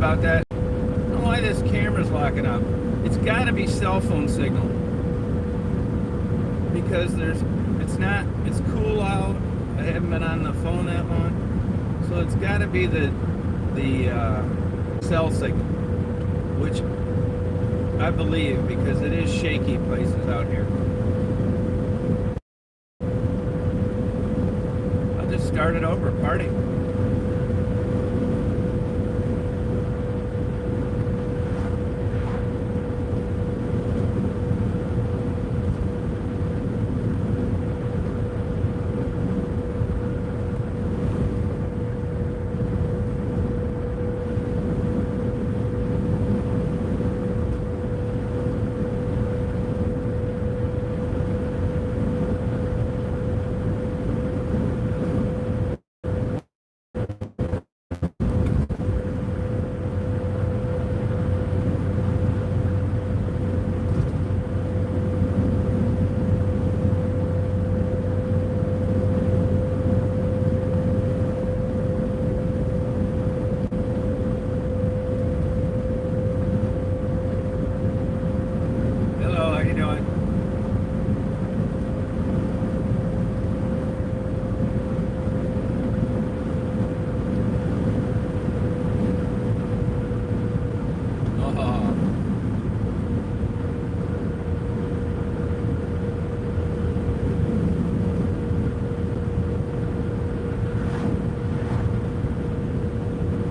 about that. I don't know why this camera's locking up. It's got to be cell phone signal because it's cool out. I haven't been on the phone that long, so it's got to be the cell signal, which I believe because it is shaky places out here. I'll just start it over, party.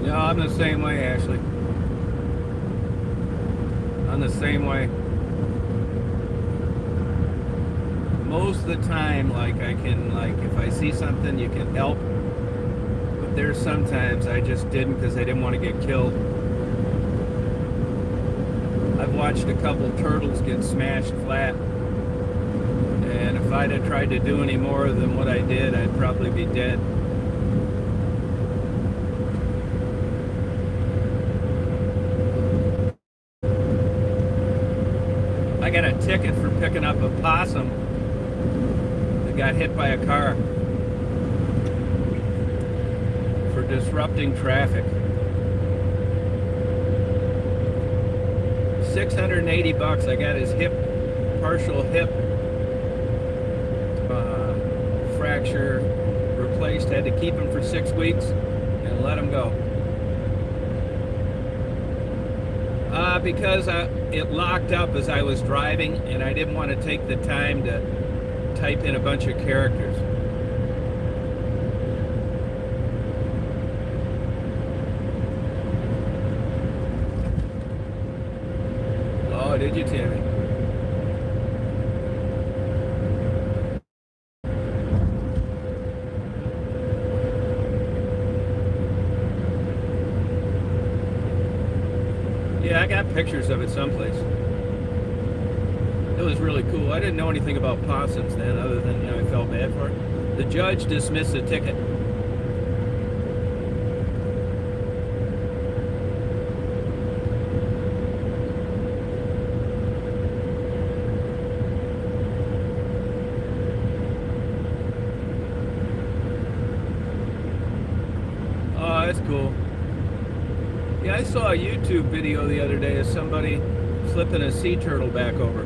No, I'm the same way, Ashley. I'm the same way. Most of the time, like I can, like if I see something, you can help. But there's sometimes I just didn't because I didn't want to get killed. I've watched a couple turtles get smashed flat. And if I'd have tried to do any more than what I did, I'd probably be dead. I got a ticket for picking up a possum that got hit by a car for disrupting traffic. $680. I got his partial hip fracture replaced. Had to keep him for 6 weeks and let him go. Because it locked up as I was driving, and I didn't want to take the time to type in a bunch of characters. Oh, did you, Tammy? Yeah, I got pictures of it someplace. It was really cool. I didn't know anything about possums then, other than, I felt bad for it. The judge dismissed the ticket. Oh, that's cool. Yeah, I saw a YouTube video the other day of somebody flipping a sea turtle back over.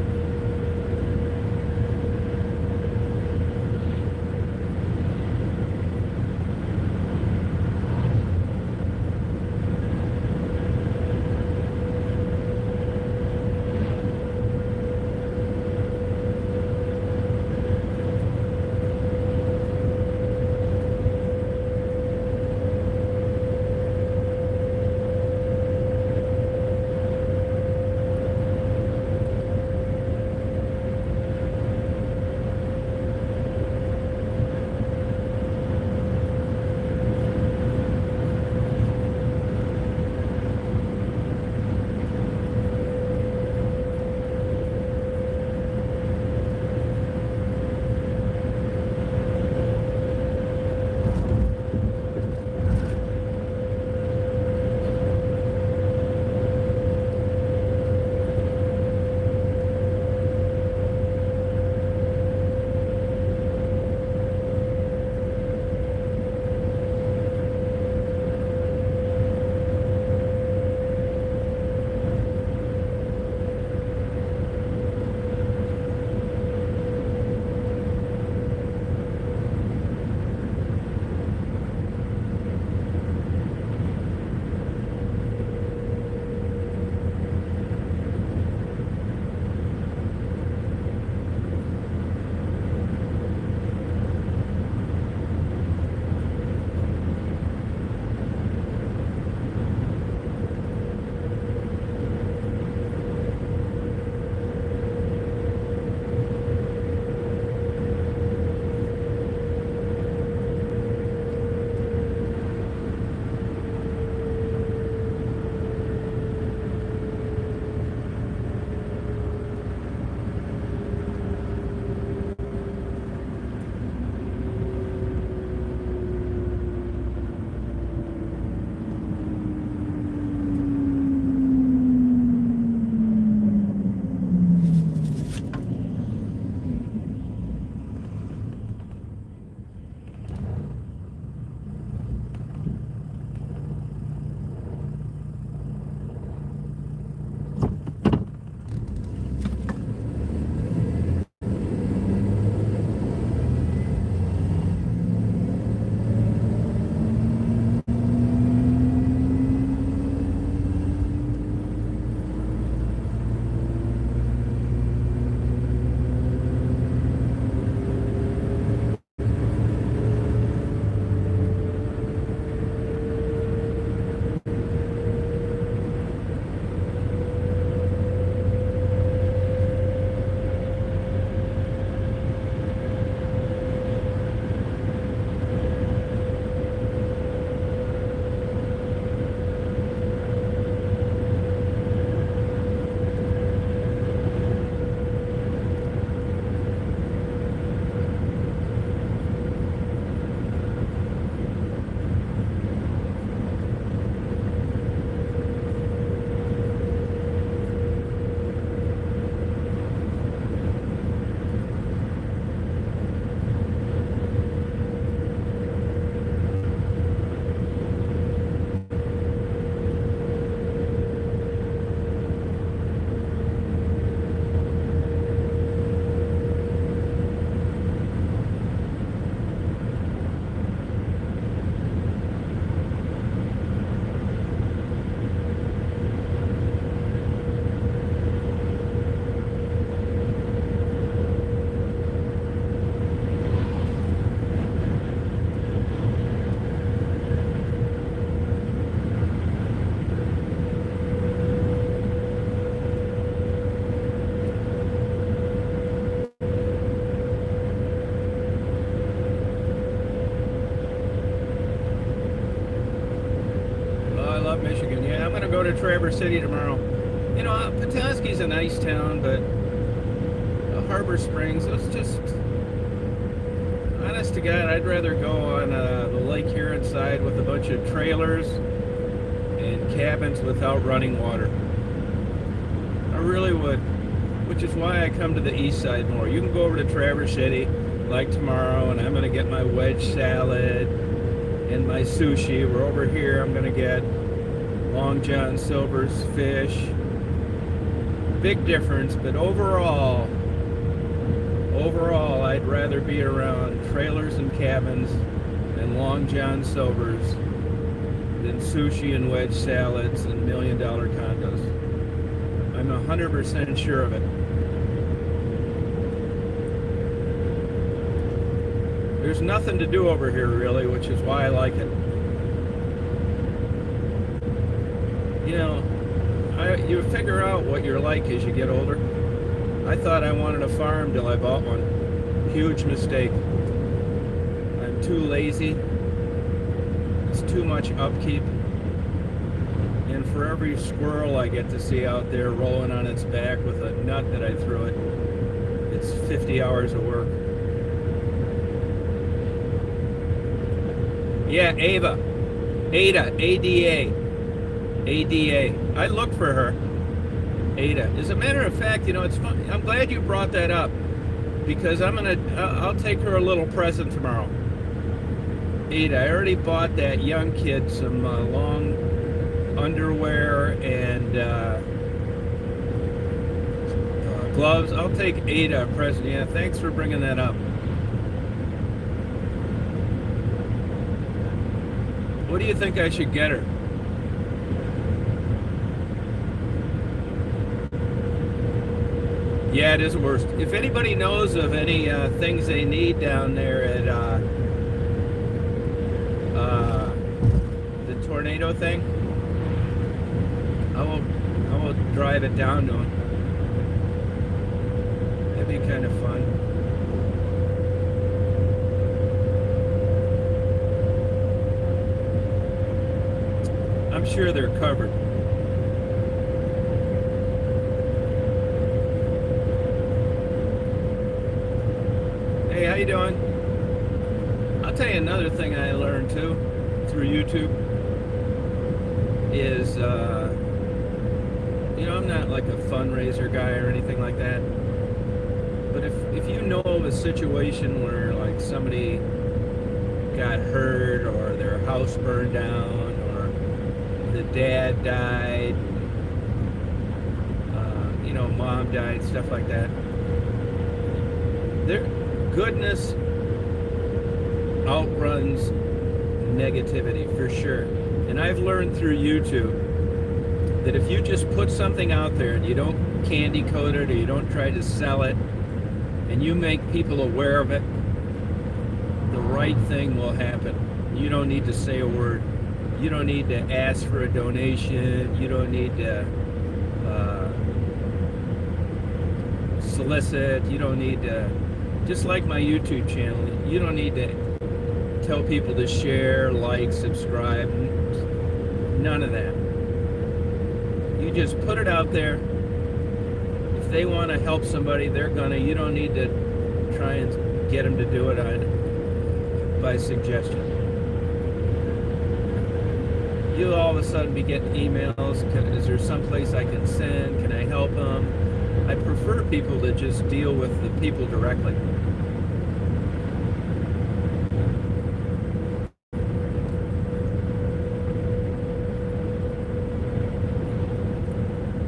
going to go to Traverse City tomorrow. You know, Petoskey's a nice town, but Harbor Springs, it's just, honest to God, I'd rather go on the Lake Huron side with a bunch of trailers and cabins without running water. I really would, which is why I come to the east side more. You can go over to Traverse City like tomorrow, and I'm going to get my wedge salad and my sushi. We're over here, I'm going to get Long John Silver's fish. Big difference, but overall, I'd rather be around trailers and cabins and Long John Silver's than sushi and wedge salads and $1 million condos. I'm 100% sure of it. There's nothing to do over here really, which is why I like it. You know, you figure out what you're like as you get older. I thought I wanted a farm till I bought one. Huge mistake. I'm too lazy. It's too much upkeep. And for every squirrel I get to see out there rolling on its back with a nut that I threw it, it's 50 hours of work. Yeah, Ada, A-D-A. A-D-A. I looked for her. Ada. As a matter of fact, you know, it's fun. I'm glad you brought that up because I'll take her a little present tomorrow. Ada, I already bought that young kid some long underwear and gloves. I'll take Ada a present. Yeah, thanks for bringing that up. What do you think I should get her? Yeah, it is worse. If anybody knows of any things they need down there at the tornado thing, I will drive it down to them. That'd be kind of fun. I'm sure they're covered. Hey, how you doing? I'll tell you another thing I learned too through YouTube is, you know, I'm not like a fundraiser guy or anything like that, but if you know of a situation where like somebody got hurt or their house burned down or the dad died, you know, mom died, stuff like that, their goodness outruns negativity for sure. And I've learned through YouTube that if you just put something out there and you don't candy coat it or you don't try to sell it and you make people aware of it, the right thing will happen. You don't need to say a word. You don't need to ask for a donation. You don't need to solicit. You don't need to, just like my YouTube channel, you don't need to tell people to share, like, subscribe, none of that. You just put it out there. If they want to help somebody, they're gonna. You don't need to try and get them to do it by suggestion. You'll all of a sudden be getting emails. Is there some place I can send? Can I help them? I prefer people to just deal with the people directly.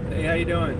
Hey, how you doing?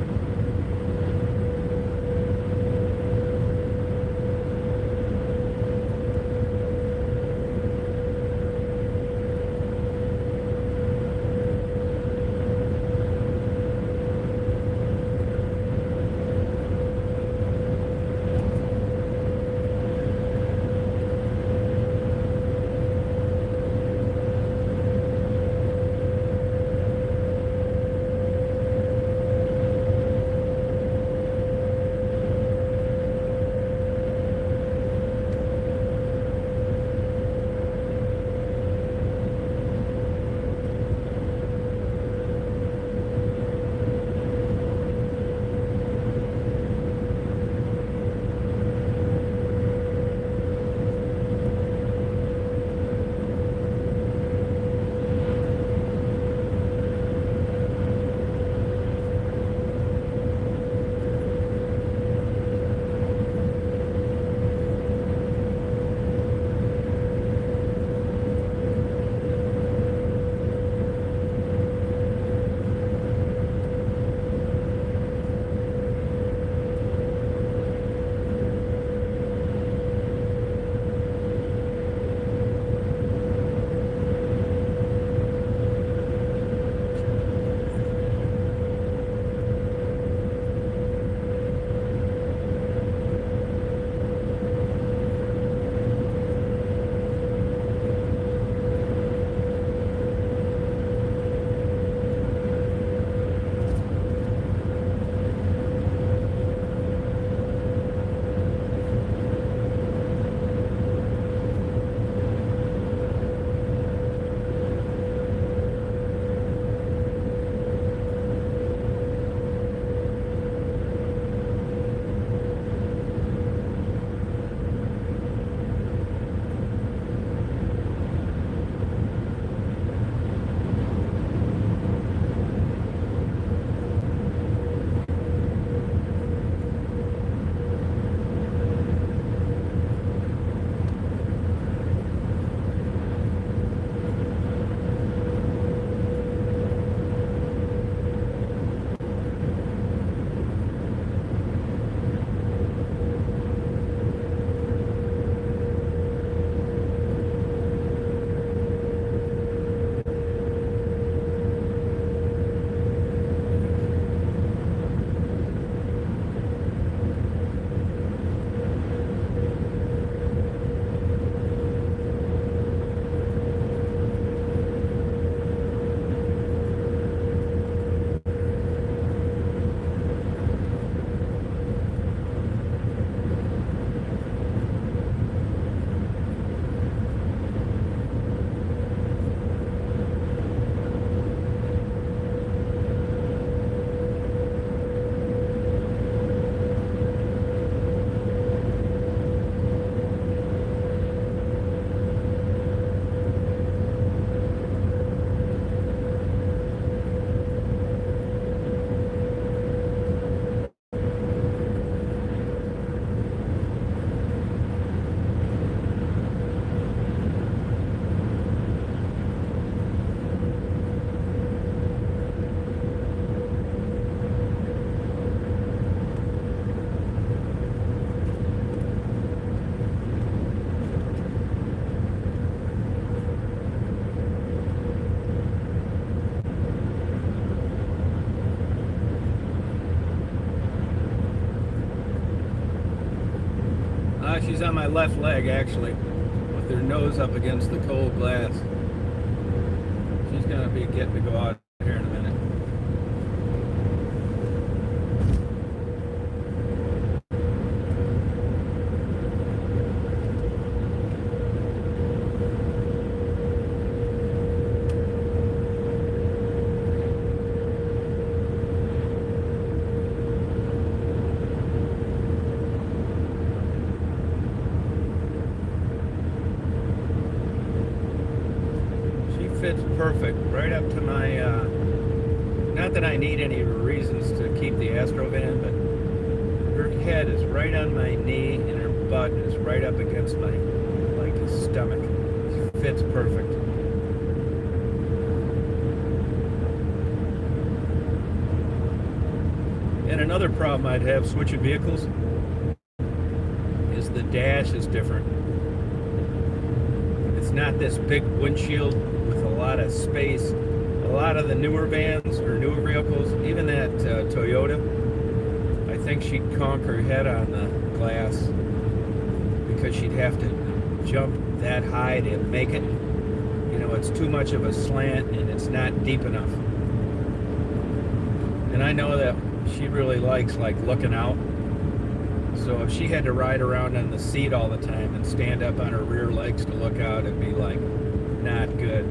She's on my left leg, actually, with her nose up against the cold glass. She's going to be getting to go out here in a minute. Fits perfect right up to my not that I need any reasons to keep the Astrovan, but her head is right on my knee and her butt is right up against my stomach. She fits perfect. And another problem I'd have switching vehicles is the dash is different. It's not this big windshield with a lot of space. A lot of the newer vans or newer vehicles, even that Toyota, I think she'd conk her head on the glass because she'd have to jump that high to make it. You know, it's too much of a slant and it's not deep enough. And I know that she really likes looking out. So if she had to ride around on the seat all the time and stand up on her rear legs to look out, it'd be not good.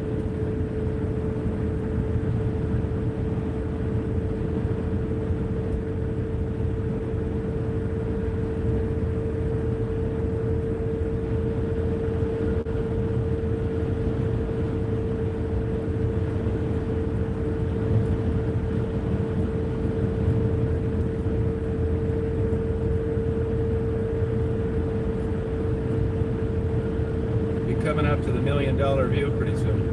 Coming up to the $1 million view pretty soon.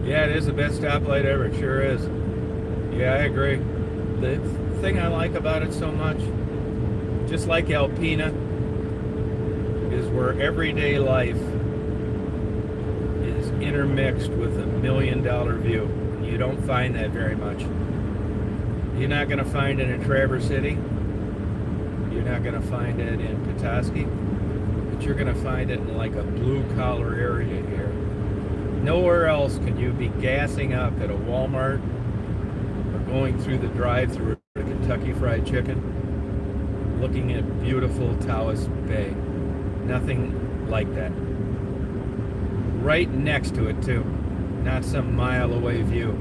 Yeah, it is the best stoplight ever. It sure is. Yeah, I agree. The thing I like about it so much, just like Alpina, is where everyday life is intermixed with a $1 million view. You don't find that very much. You're not going to find it in Traverse City. You're not going to find it in Petoskey. But you're going to find it in a blue-collar area here. Nowhere else can you be gassing up at a Walmart or going through the drive-thru at Kentucky Fried Chicken, looking at beautiful Tawas Bay. Nothing like that. Right next to it, too. Not some mile-away view.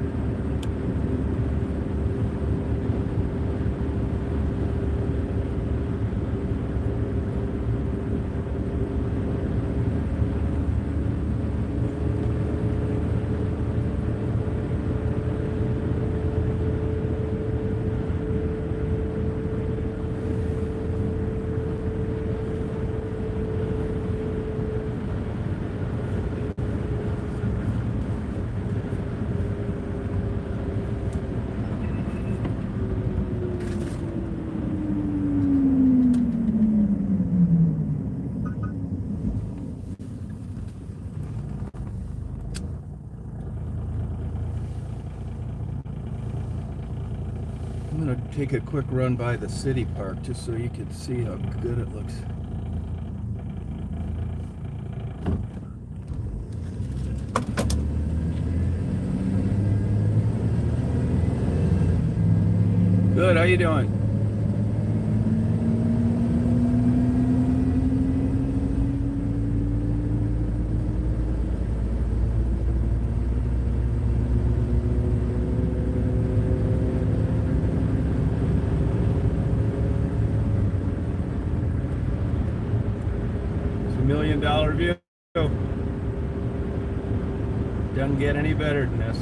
I'm going to take a quick run by the city park just so you can see how good it looks. Good, how you doing? $1 million view. Doesn't get any better than this.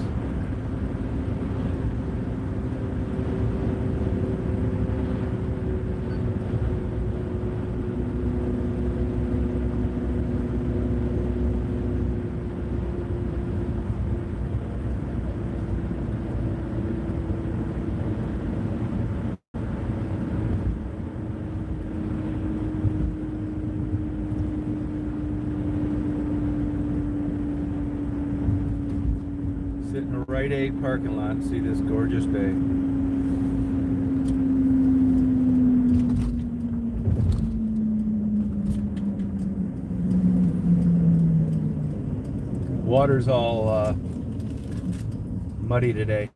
Rite Aid parking lot and see this gorgeous bay. Water's all muddy today.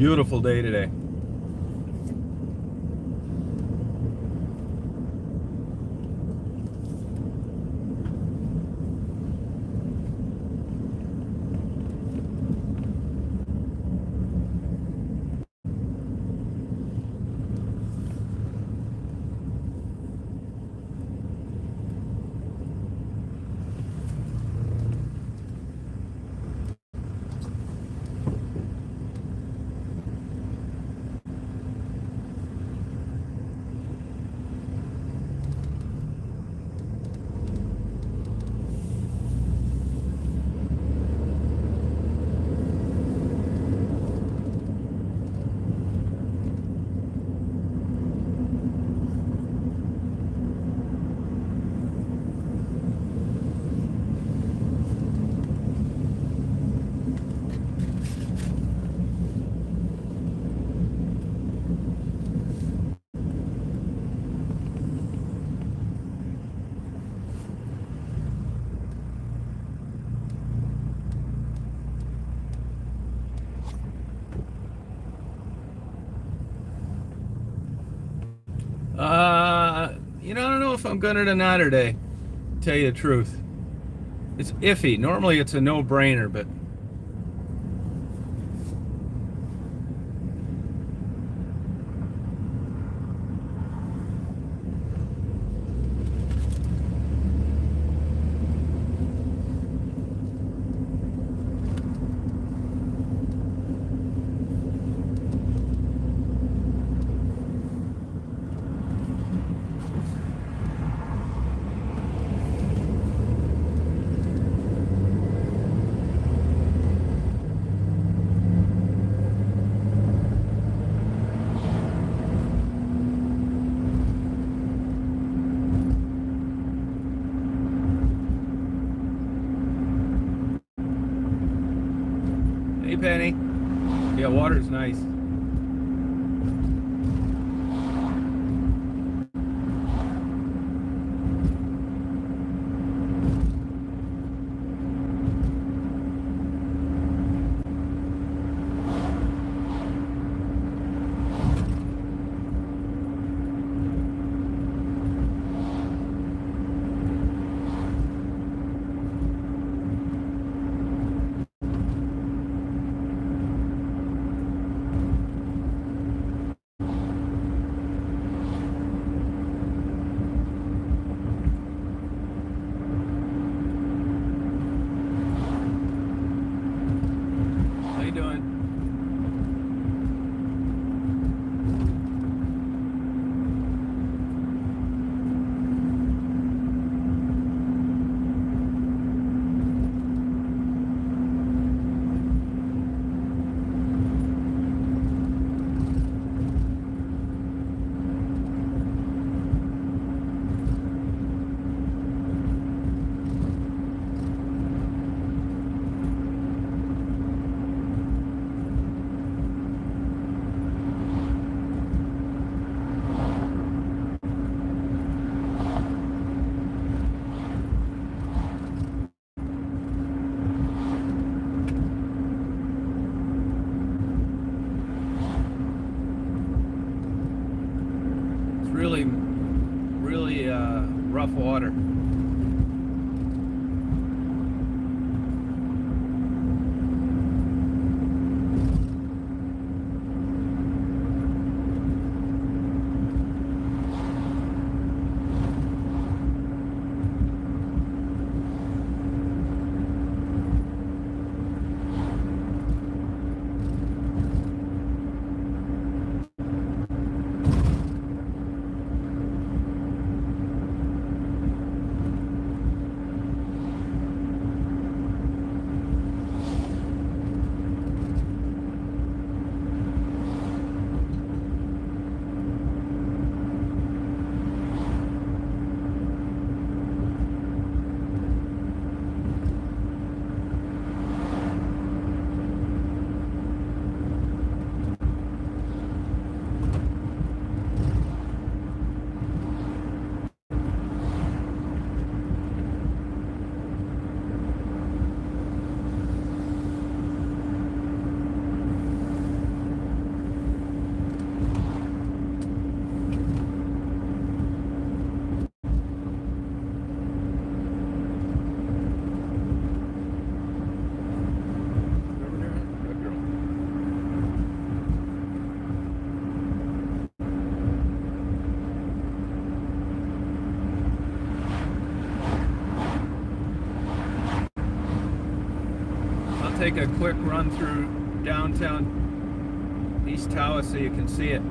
Beautiful day today. I don't know if I'm gonna or not today. Tell you the truth, it's iffy. Normally, it's a no-brainer, but Penny. Yeah, water's nice. How you doing? Really rough water. Take a quick run through downtown East Tawas so you can see it.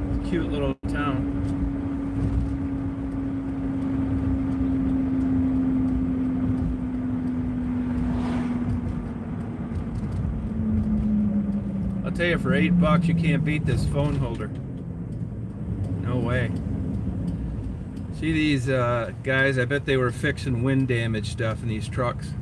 It's a cute little town. I'll tell you, for $8 you can't beat this phone holder. No way. See these guys, I bet they were fixing wind damage stuff in these trucks.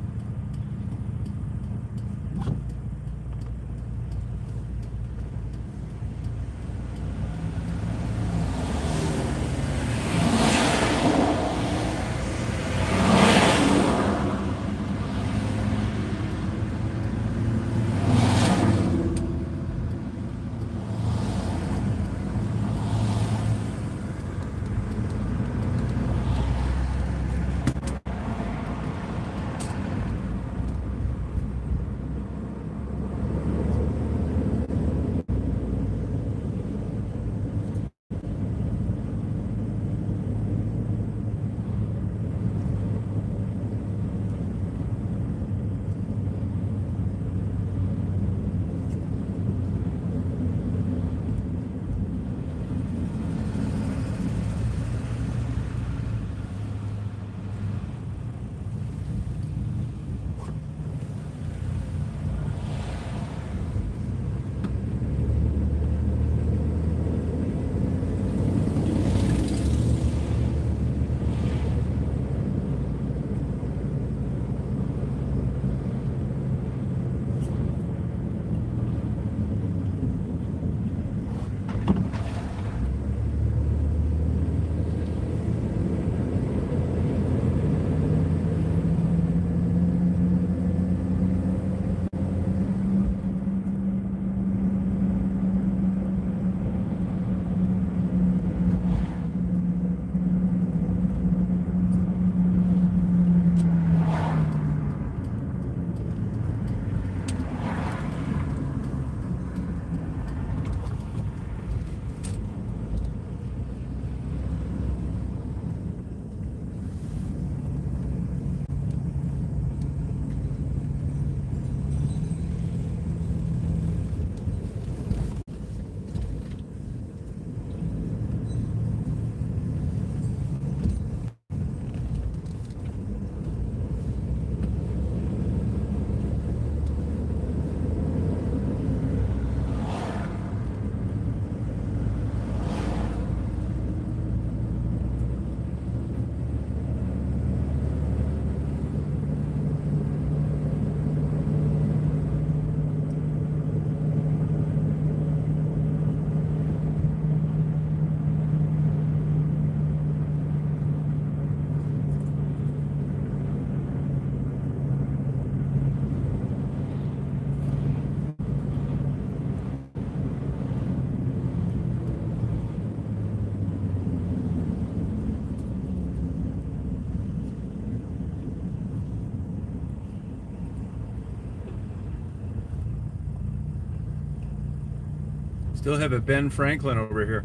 Still have a Ben Franklin over here.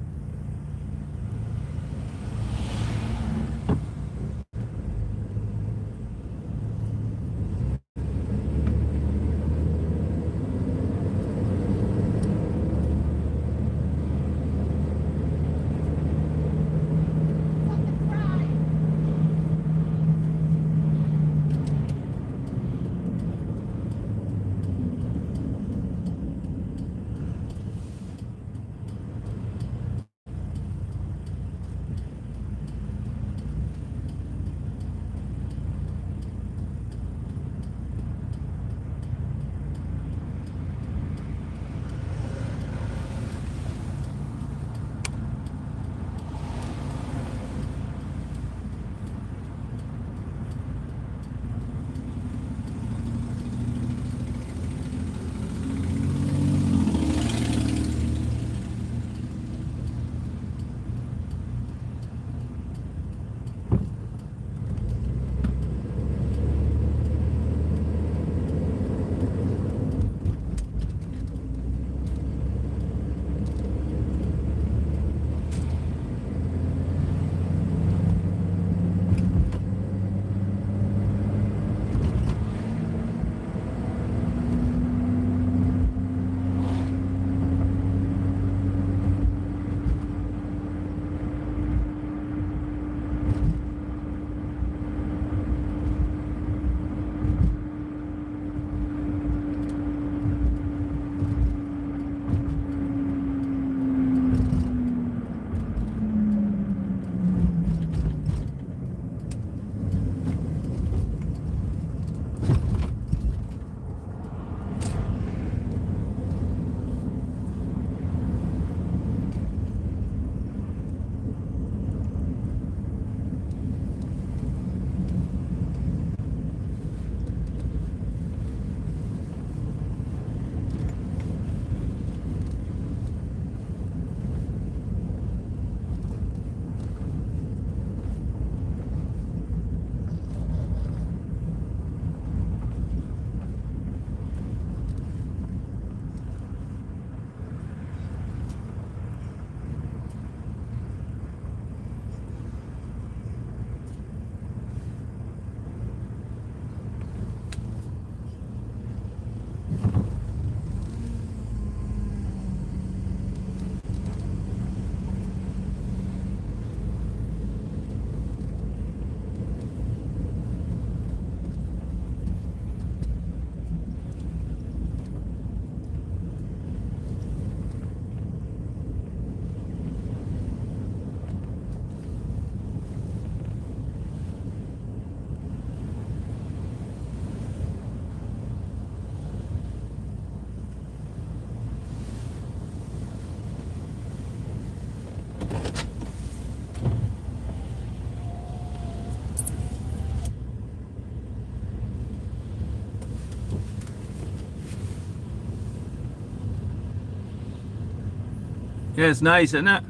Yeah, it's nice, isn't it?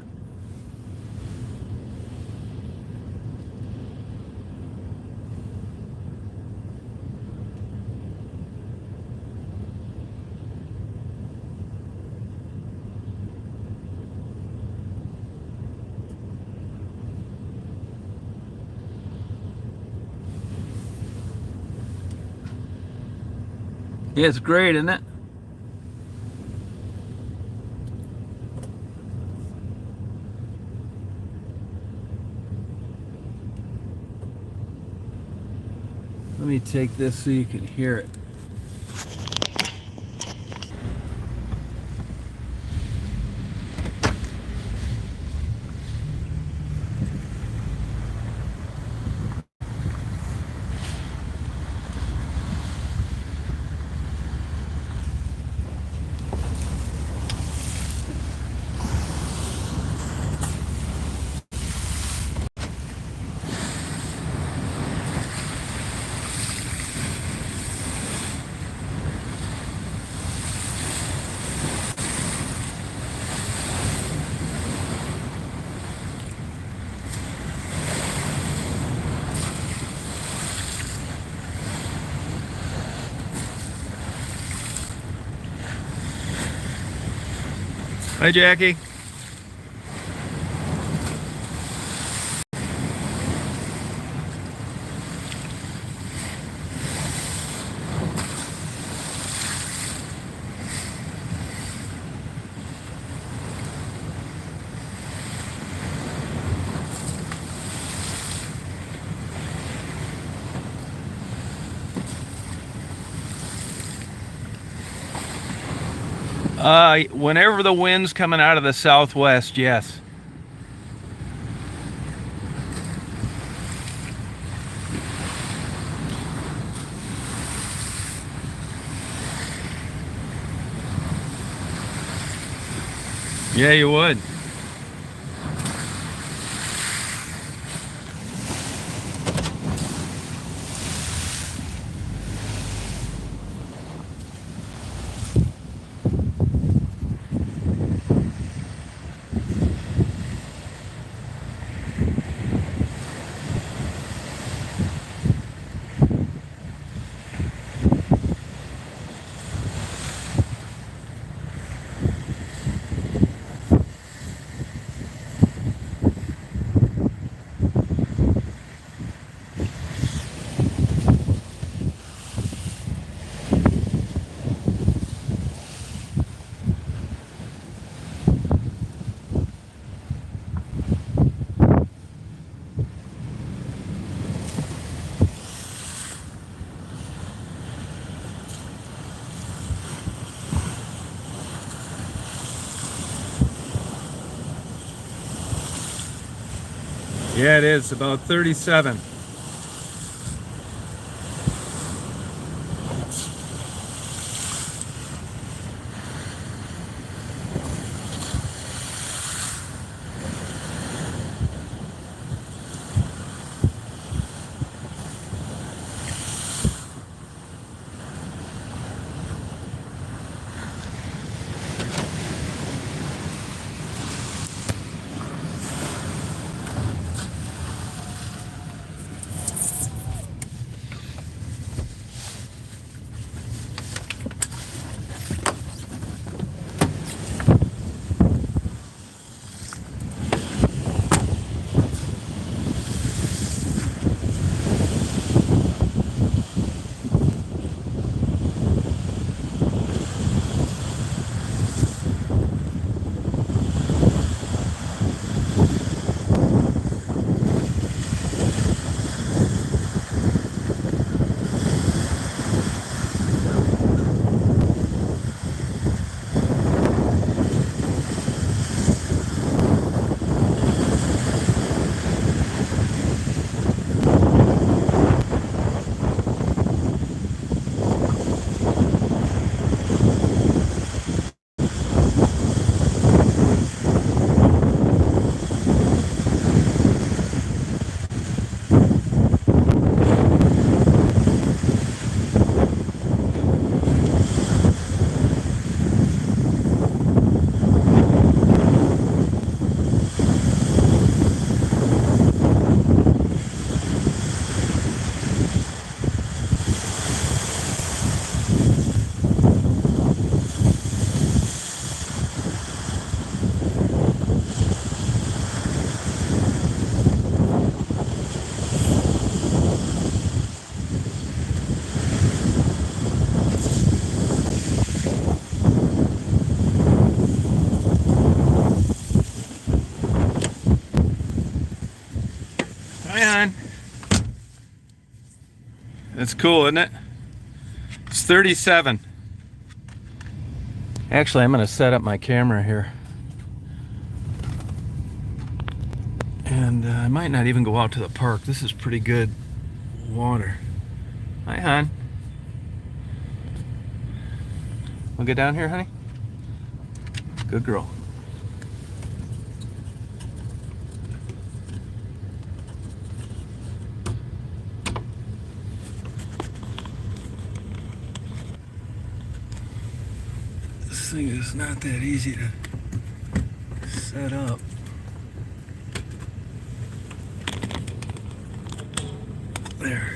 Yeah, it's great, isn't it? Let me take this so you can hear it. Hi, Jackie. Whenever the wind's coming out of the southwest, yes. Yeah, you would. Yeah, it is about 37. Hi, hon. That's cool, isn't it? It's 37. Actually, I'm going to set up my camera here. And I might not even go out to the park. This is pretty good water. Hi, hon. Wanna get down here, honey? Good girl. This thing is not that easy to set up. There.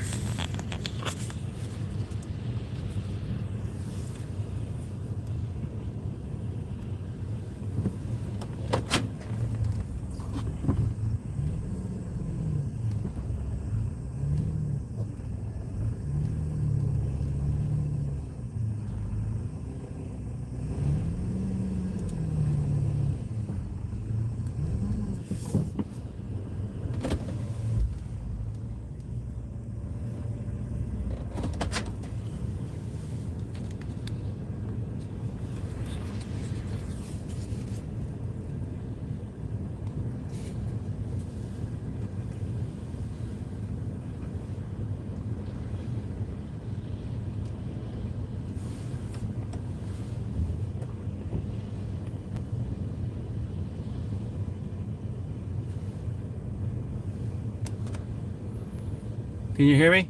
Can you hear me?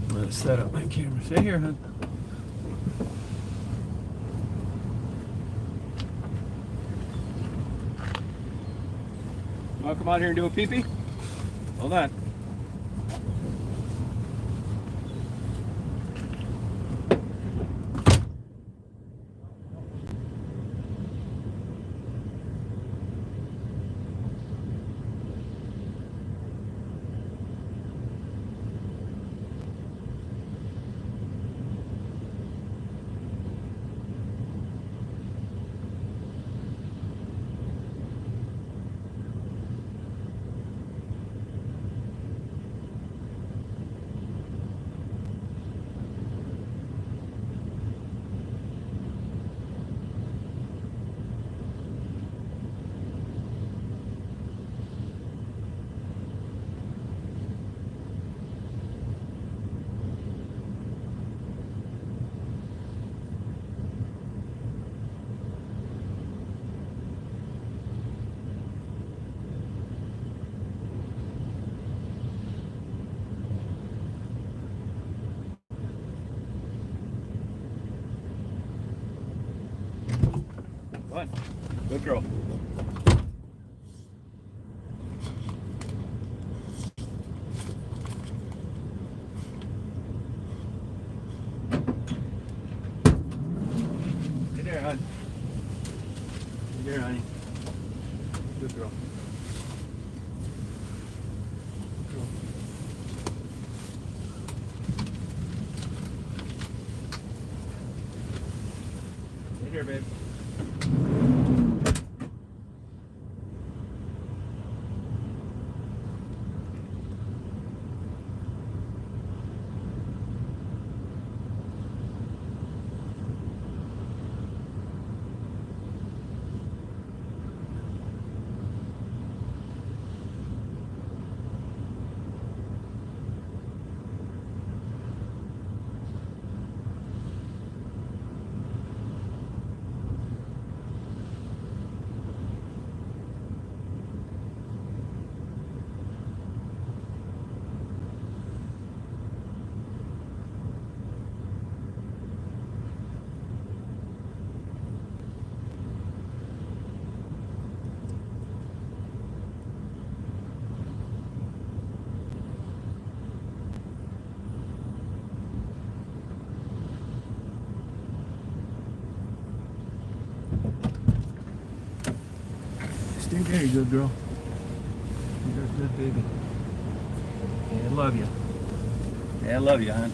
Let's set up my camera. Stay here, hon. Want to come out here and do a pee-pee? Hold on. Come on. Good girl. Hey there, hon. Hey there, honey. Good girl. Good girl. Hey there, babe. Stay there, you good girl. You're a good baby. Yeah, I love you. Yeah, I love you, hon.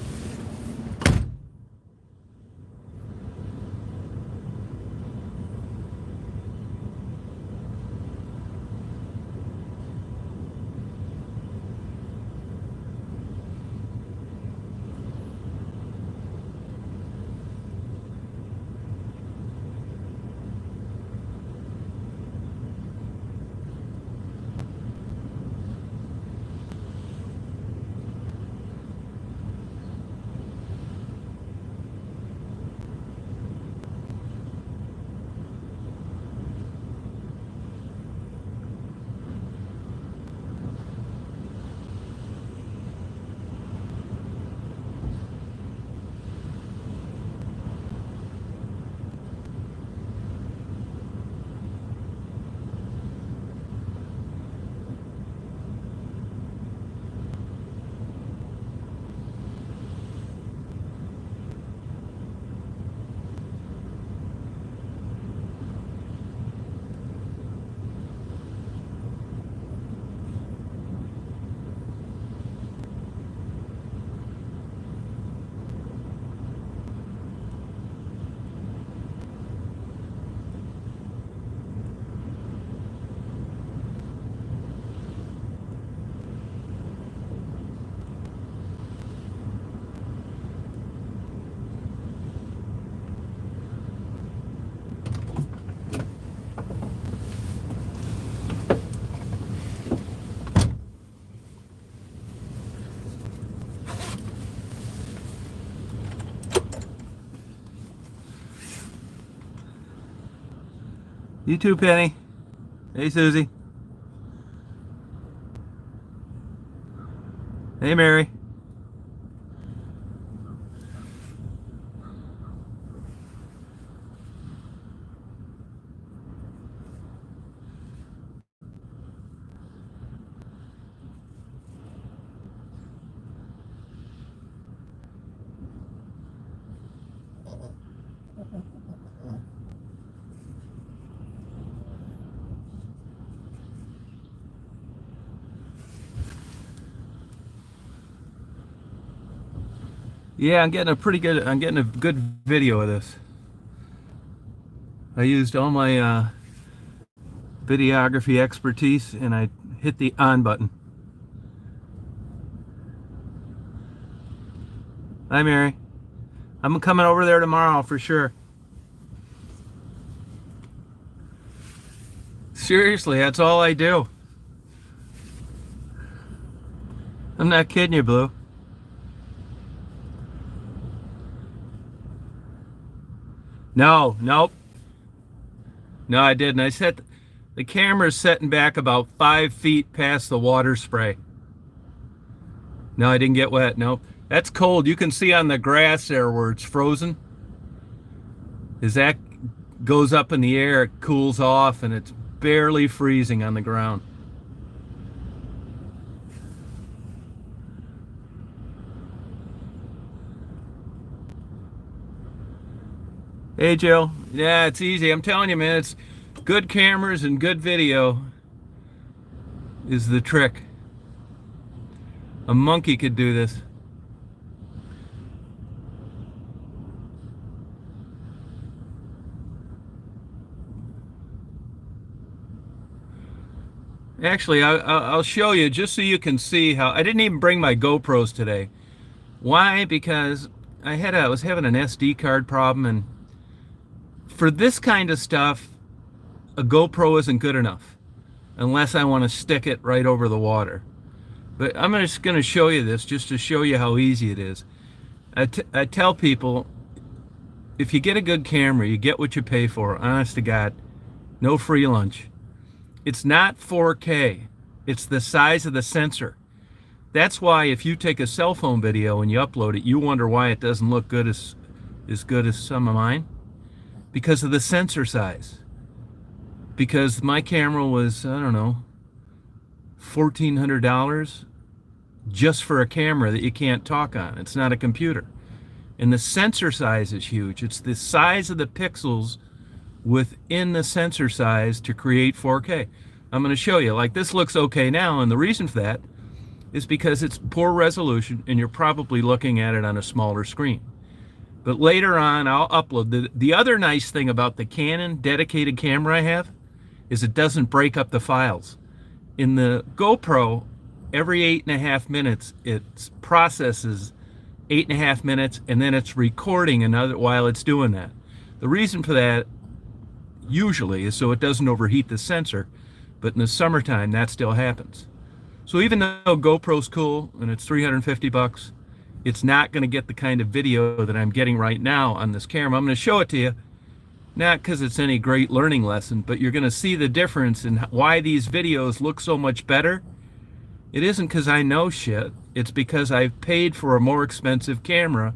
You too, Penny. Hey, Susie. Hey, Mary. Yeah, I'm getting a good video of this. I used all my videography expertise and I hit the on button. Hi, Mary. I'm coming over there tomorrow for sure. Seriously, that's all I do. I'm not kidding you, Blue. No, nope. No, I didn't. I set the camera's setting back about 5 feet past the water spray. No, I didn't get wet. Nope. That's cold. You can see on the grass there where it's frozen. As that goes up in the air, it cools off and it's barely freezing on the ground. Hey, Jill. Yeah, it's easy. I'm telling you, man, it's good cameras and good video is the trick. A monkey could do this. Actually, I'll show you just so you can see how I didn't even bring my GoPros today. Why? Because I was having an SD card problem, and for this kind of stuff, a GoPro isn't good enough unless I want to stick it right over the water. But I'm just going to show you this just to show you how easy it is. I tell people, if you get a good camera, you get what you pay for. Honest to God, no free lunch. It's not 4K. It's the size of the sensor. That's why if you take a cell phone video and you upload it, you wonder why it doesn't look good as good as some of mine. Because of the sensor size. Because my camera was, I don't know, $1,400 just for a camera that you can't talk on. It's not a computer. And the sensor size is huge. It's the size of the pixels within the sensor size to create 4K. I'm going to show you. Like, this looks okay now, and the reason for that is because it's poor resolution and you're probably looking at it on a smaller screen. But later on, I'll upload. The other nice thing about the Canon dedicated camera I have is it doesn't break up the files. In the GoPro, every 8.5 minutes, it processes 8.5 minutes, and then it's recording another while it's doing that. The reason for that usually is so it doesn't overheat the sensor, but in the summertime, that still happens. So even though GoPro's cool and it's $350, it's not going to get the kind of video that I'm getting right now on this camera. I'm going to show it to you, not because it's any great learning lesson, but you're going to see the difference in why these videos look so much better. It isn't because I know shit. It's because I've paid for a more expensive camera,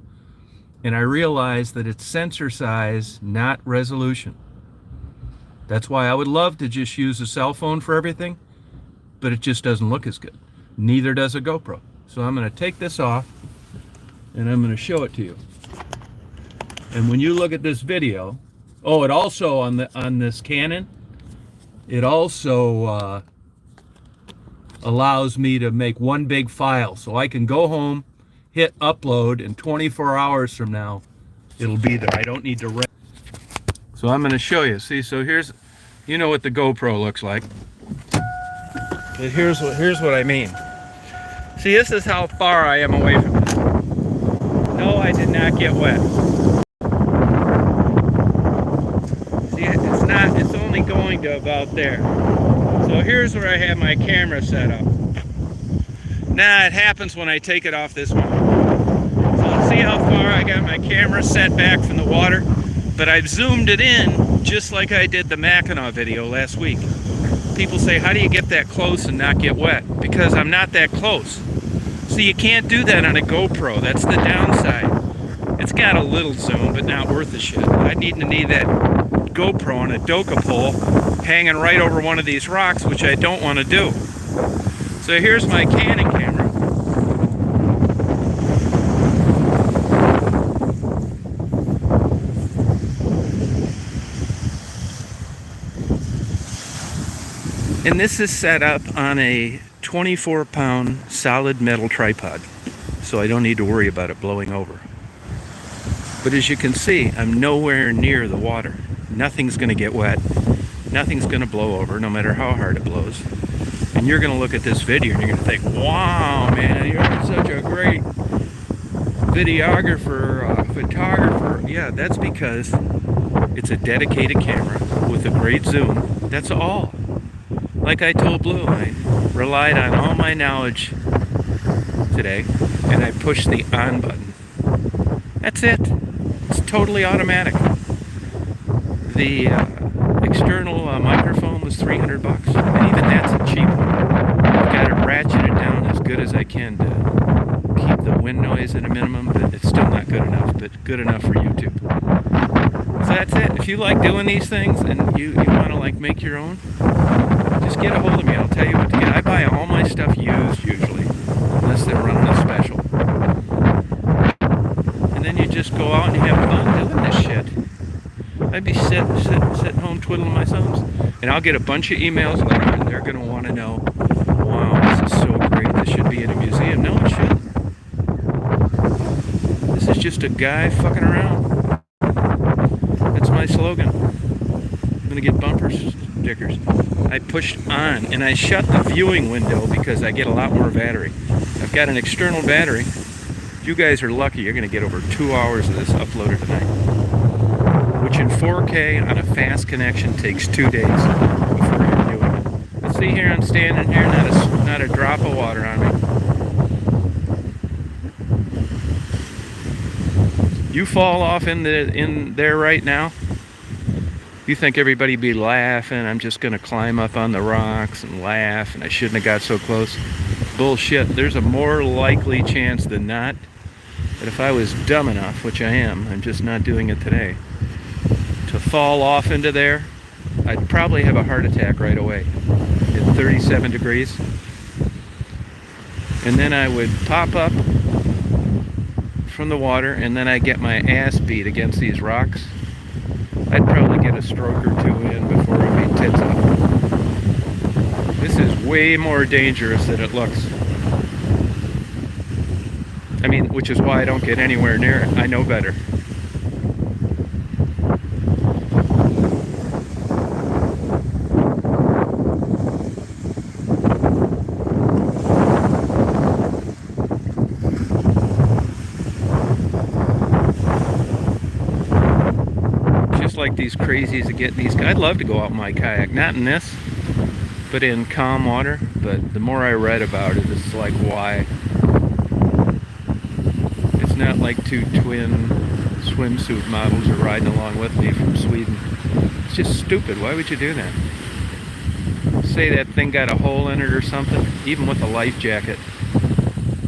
and I realize that it's sensor size, not resolution. That's why I would love to just use a cell phone for everything, but it just doesn't look as good. Neither does a GoPro. So I'm going to take this off, and I'm going to show it to you. And when you look at this video, oh, it also on this Canon, it also allows me to make one big file, so I can go home, hit upload, and 24 hours from now, it'll be there. I don't need to rent. So I'm going to show you. See, so here's, you know what the GoPro looks like. But here's what I mean. See, this is how far I am away from it. No, I did not get wet. See, it's only going to about there. So here's where I have my camera set up. Now it happens when I take it off this one. So see how far I got my camera set back from the water? But I've zoomed it in just like I did the Mackinac video last week. people say, how do you get that close and not get wet? Because I'm not that close. So you can't do that on a GoPro. That's the downside. It's got a little zoom, but not worth the shit. I need that GoPro on a Doka pole hanging right over one of these rocks, which I don't want to do. So here's my Canon camera. And this is set up on a 24-pound solid metal tripod, so I don't need to worry about it blowing over. But as you can see, I'm nowhere near the water. Nothing's going to get wet. Nothing's going to blow over, no matter how hard it blows. And you're going to look at this video and you're going to think, wow, man, you're such a great videographer, photographer. Yeah, that's because it's a dedicated camera with a great zoom. That's all. Like I told Blue, I relied on all my knowledge today, and I pushed the on button. That's it. It's totally automatic. The external microphone was $300, and even that's a cheap one. I've got it ratcheted down as good as I can to keep the wind noise at a minimum, but it's still not good enough, but good enough for YouTube. So that's it. If you like doing these things and you want to like make your own, just get a hold of me. I'll tell you what to get. I buy all my stuff used usually, unless they're running a special. And then you just go out and you have fun doing this shit. I'd be sitting home twiddling my thumbs. And I'll get a bunch of emails later on. They're going to want to know, wow, this is so great. This should be in a museum. No, it shouldn't. This is just a guy fucking around. That's my slogan. I'm going to get bumper stickers. I pushed on and I shut the viewing window because I get a lot more battery. I've got an external battery. If you guys are lucky, you're going to get over 2 hours of this uploaded tonight, which in 4K on a fast connection takes 2 days before you're viewing it. But see here, I'm standing here, not a drop of water on me. You fall off in there right now, you think everybody be laughing, I'm just going to climb up on the rocks and laugh, and I shouldn't have got so close. Bullshit. There's a more likely chance than not that if I was dumb enough, which I am, I'm just not doing it today, to fall off into there, I'd probably have a heart attack right away at 37 degrees. And then I would pop up from the water, and then I'd get my ass beat against these rocks. I'd probably get a stroke or two in before I'd be tits up. This is way more dangerous than it looks. I mean, which is why I don't get anywhere near it. I know better. Like these crazies that get in these. I'd love to go out in my kayak, not in this, but in calm water. But the more I read about it, it's like, why? It's not like two twin swimsuit models are riding along with me from Sweden. It's just stupid. Why would you do that? Say that thing got a hole in it or something, even with a life jacket.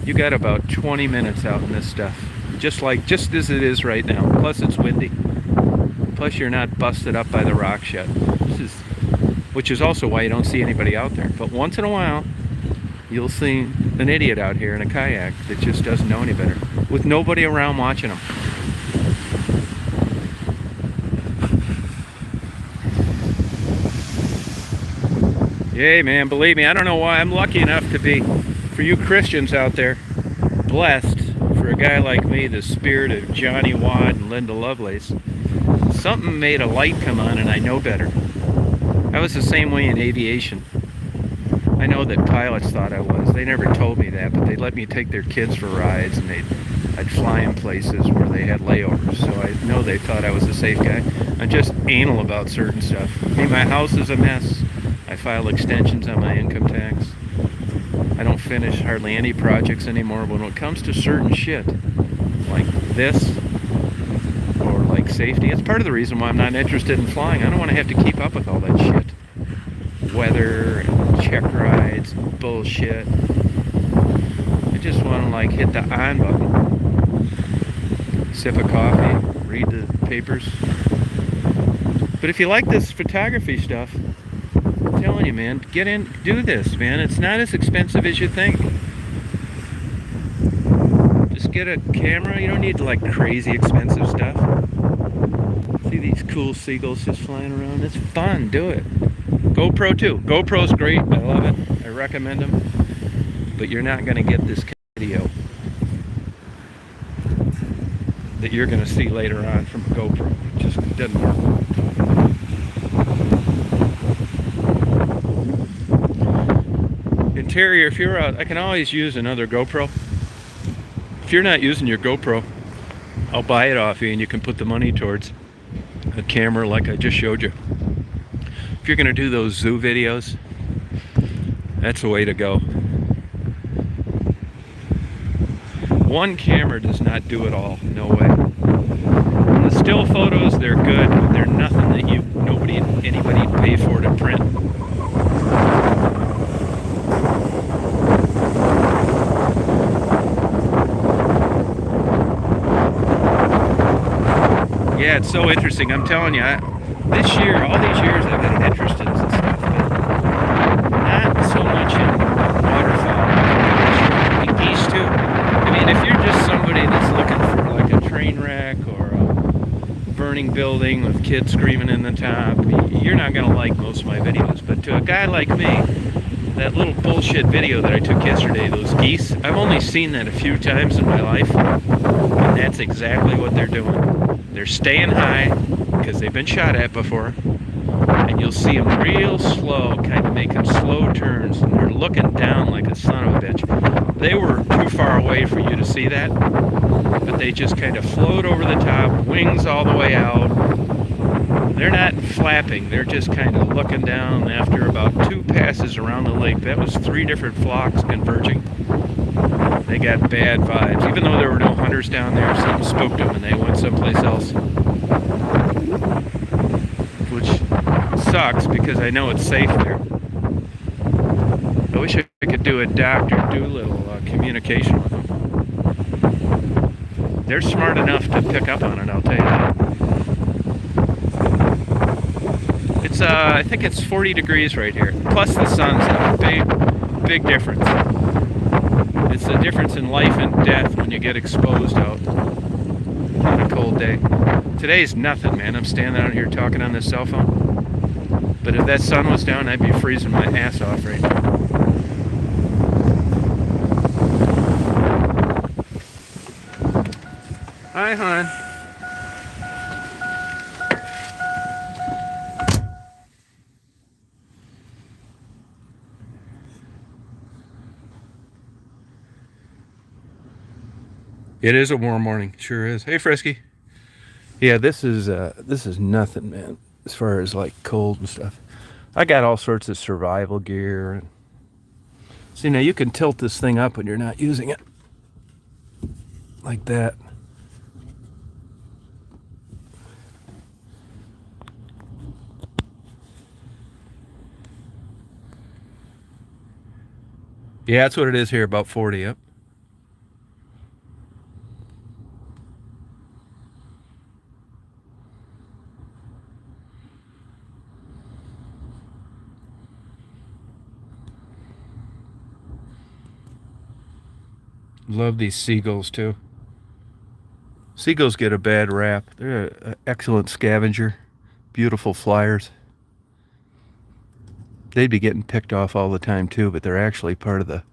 You got about 20 minutes out in this stuff, just as it is right now. Plus it's windy. Plus you're not busted up by the rocks yet. Which is also why you don't see anybody out there. But once in a while, you'll see an idiot out here in a kayak that just doesn't know any better, with nobody around watching them. Yay, man, believe me, I don't know why. I'm lucky enough to be, for you Christians out there, blessed for a guy like me, the spirit of Johnny Watt and Linda Lovelace. Something made a light come on and I know better. I was the same way in aviation. I know that pilots thought I was. They never told me that, but they let me take their kids for rides, and I'd fly in places where they had layovers, so I know they thought I was a safe guy. I'm just anal about certain stuff. I mean, my house is a mess. I file extensions on my income tax. I don't finish hardly any projects anymore. But when it comes to certain shit, like this, or like safety, it's part of the reason why I'm not interested in flying. I don't want to have to keep up with all that shit. weather and check rides and bullshit. I just want to like hit the on button, sip a coffee, read the papers. But if you like this photography stuff, I'm telling you, man, get in, do this, man. It's not as expensive as you think. Just get a camera. You don't need like crazy expensive stuff. See these cool seagulls just flying around? It's fun. Do it. GoPro too. GoPro's great. I love it. I recommend them. But you're not going to get this video that you're going to see later on from a GoPro. It just doesn't work. Interior, if you're out, I can always use another GoPro. If you're not using your GoPro, I'll buy it off you and you can put the money towards a camera like I just showed you. If you're going to do those zoo videos, that's the way to go. One camera does not do it all. No way. The still photos, they're good, but they're nothing that anybody pay for to print. Yeah, it's so interesting. I'm telling you, this year, all these years, I've had an interest in this stuff, but not so much in waterfowl. And geese too. I mean, if you're just somebody that's looking for like a train wreck or a burning building with kids screaming in the top, you're not going to like most of my videos. But to a guy like me, that little bullshit video that I took yesterday, those geese, I've only seen that a few times in my life, and that's exactly what they're doing. They're staying high because they've been shot at before, and you'll see them real slow, kind of making slow turns, and they're looking down like a son of a bitch. They were too far away for you to see that, but they just kind of float over the top, wings all the way out. They're not flapping, they're just kind of looking down. After about 2 passes around the lake, that was 3 different flocks converging. They got bad vibes. Even though there were no hunters down there, something spooked them and they went someplace else. Which sucks because I know it's safe there. I wish I could do a Dr. Doolittle communication with them. They're smart enough to pick up on it, I'll tell you that. It's, I think it's 40 degrees right here. Plus the sun's out. Big difference. It's the difference in life and death when you get exposed out on a cold day. Today's nothing, man. I'm standing out here talking on this cell phone. But if that sun was down, I'd be freezing my ass off right now. Hi, hon. It is a warm morning, sure is. Hey, Frisky. Yeah, this is nothing, man. As far as like cold and stuff, I got all sorts of survival gear. See, now you can tilt this thing up when you're not using it, like that. Yeah, that's what it is here. About 40. Yep. Love these seagulls too. Seagulls get a bad rap. They're an excellent scavenger. Beautiful flyers. They'd be getting picked off all the time too, but they're actually part of the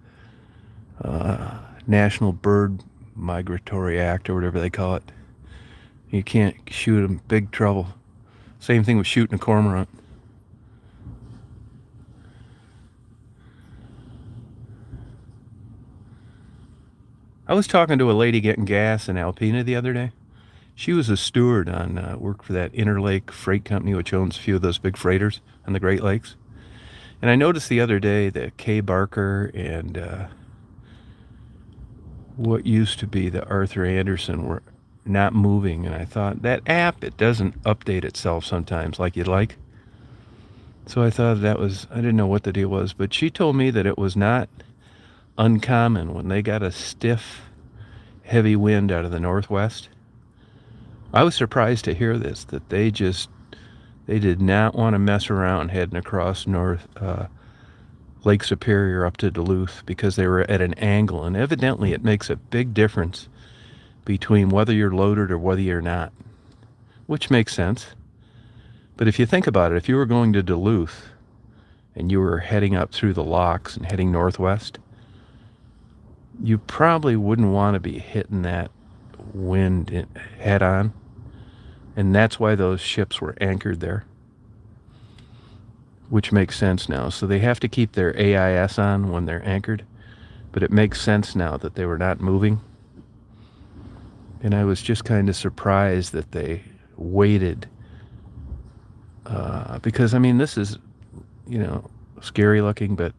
National Bird Migratory Act or whatever they call it. You can't shoot them. Big trouble. Same thing with shooting a cormorant. I was talking to a lady getting gas in Alpena the other day. She was a steward on worked for that Interlake Freight Company, which owns a few of those big freighters on the Great Lakes. And I noticed the other day that Kay Barker and what used to be the Arthur Anderson were not moving. And I thought, that app, it doesn't update itself sometimes like you'd like. So I thought that was, I didn't know what the deal was, but she told me that it was not uncommon when they got a stiff, heavy wind out of the northwest. I was surprised to hear this, that they did not want to mess around heading across Lake Superior up to Duluth because they were at an angle, and evidently it makes a big difference between whether you're loaded or whether you're not, which makes sense. But if you think about it, if you were going to Duluth and you were heading up through the locks and heading northwest, you probably wouldn't want to be hitting that wind head on. And that's why those ships were anchored there, which makes sense now. So they have to keep their AIS on when they're anchored, but it makes sense now that they were not moving. And I was just kind of surprised that they waited, because, I mean, this is, scary looking, but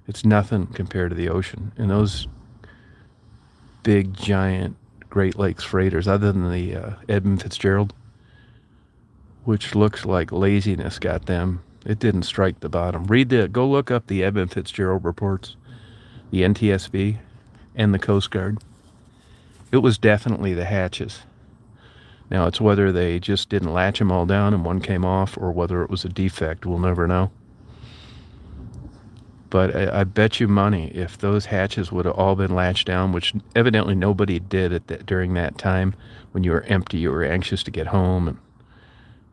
it's nothing compared to the ocean. And those big, giant Great Lakes freighters, other than the Edmund Fitzgerald, which looks like laziness got them, it didn't strike the bottom. Go look up the Edmund Fitzgerald reports, the NTSB, and the Coast Guard. It was definitely the hatches. Now, it's whether they just didn't latch them all down and one came off, or whether it was a defect, we'll never know. But I bet you money, if those hatches would have all been latched down, which evidently nobody did during that time when you were empty, you were anxious to get home, and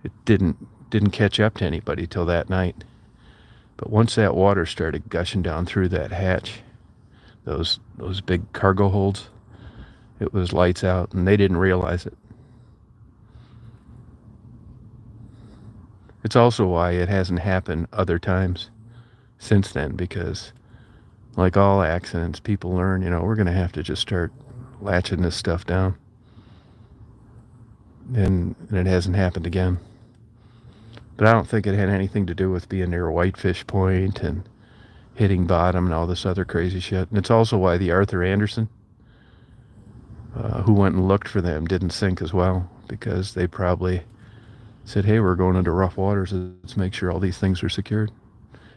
it didn't catch up to anybody till that night. But once that water started gushing down through that hatch, those big cargo holds, it was lights out, and they didn't realize it. It's also why it hasn't happened other times since then, because like all accidents, people learn, we're going to have to just start latching this stuff down. And it hasn't happened again. But I don't think it had anything to do with being near Whitefish Point and hitting bottom and all this other crazy shit. And it's also why the Arthur Anderson, who went and looked for them, didn't sink as well, because they probably said, hey, we're going into rough waters, let's make sure all these things are secured.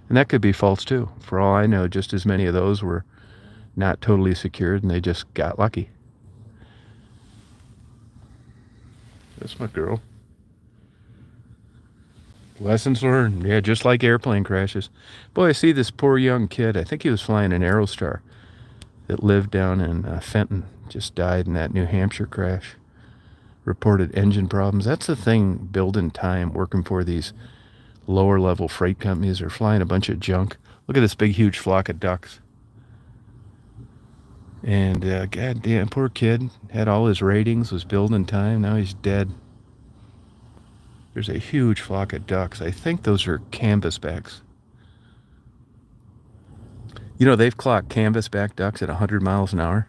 And that could be false too. For all I know, just as many of those were not totally secured and they just got lucky. That's my girl. Lessons learned. Yeah, just like airplane crashes. Boy, I see this poor young kid. I think he was flying an Aerostar that lived down in Fenton. Just died in that New Hampshire crash. Reported engine problems. That's the thing, building time, working for these lower level freight companies. Are flying a bunch of junk. Look at this big, huge flock of ducks. And goddamn, poor kid. Had all his ratings, was building time. Now he's dead. There's a huge flock of ducks. I think those are canvasbacks. They've clocked canvasback ducks at 100 miles an hour.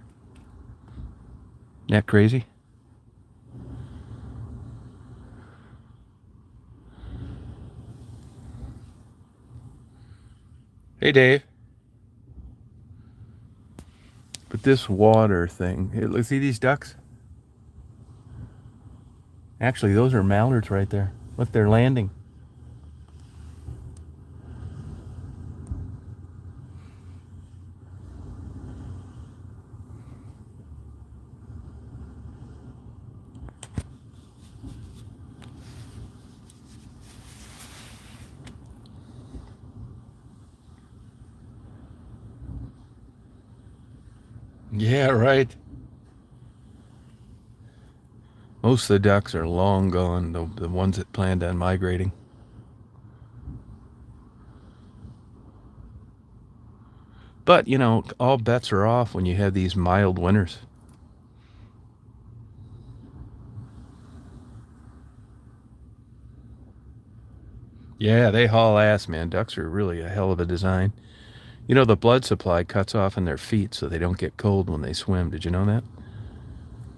Isn't that crazy? Hey, Dave. But this water thing, look, see these ducks? Actually, those are mallards right there. Look, they're landing. Yeah, right. Most of the ducks are long gone, the ones that planned on migrating. But, all bets are off when you have these mild winters. Yeah, they haul ass, man. Ducks are really a hell of a design. The blood supply cuts off in their feet so they don't get cold when they swim. Did you know that?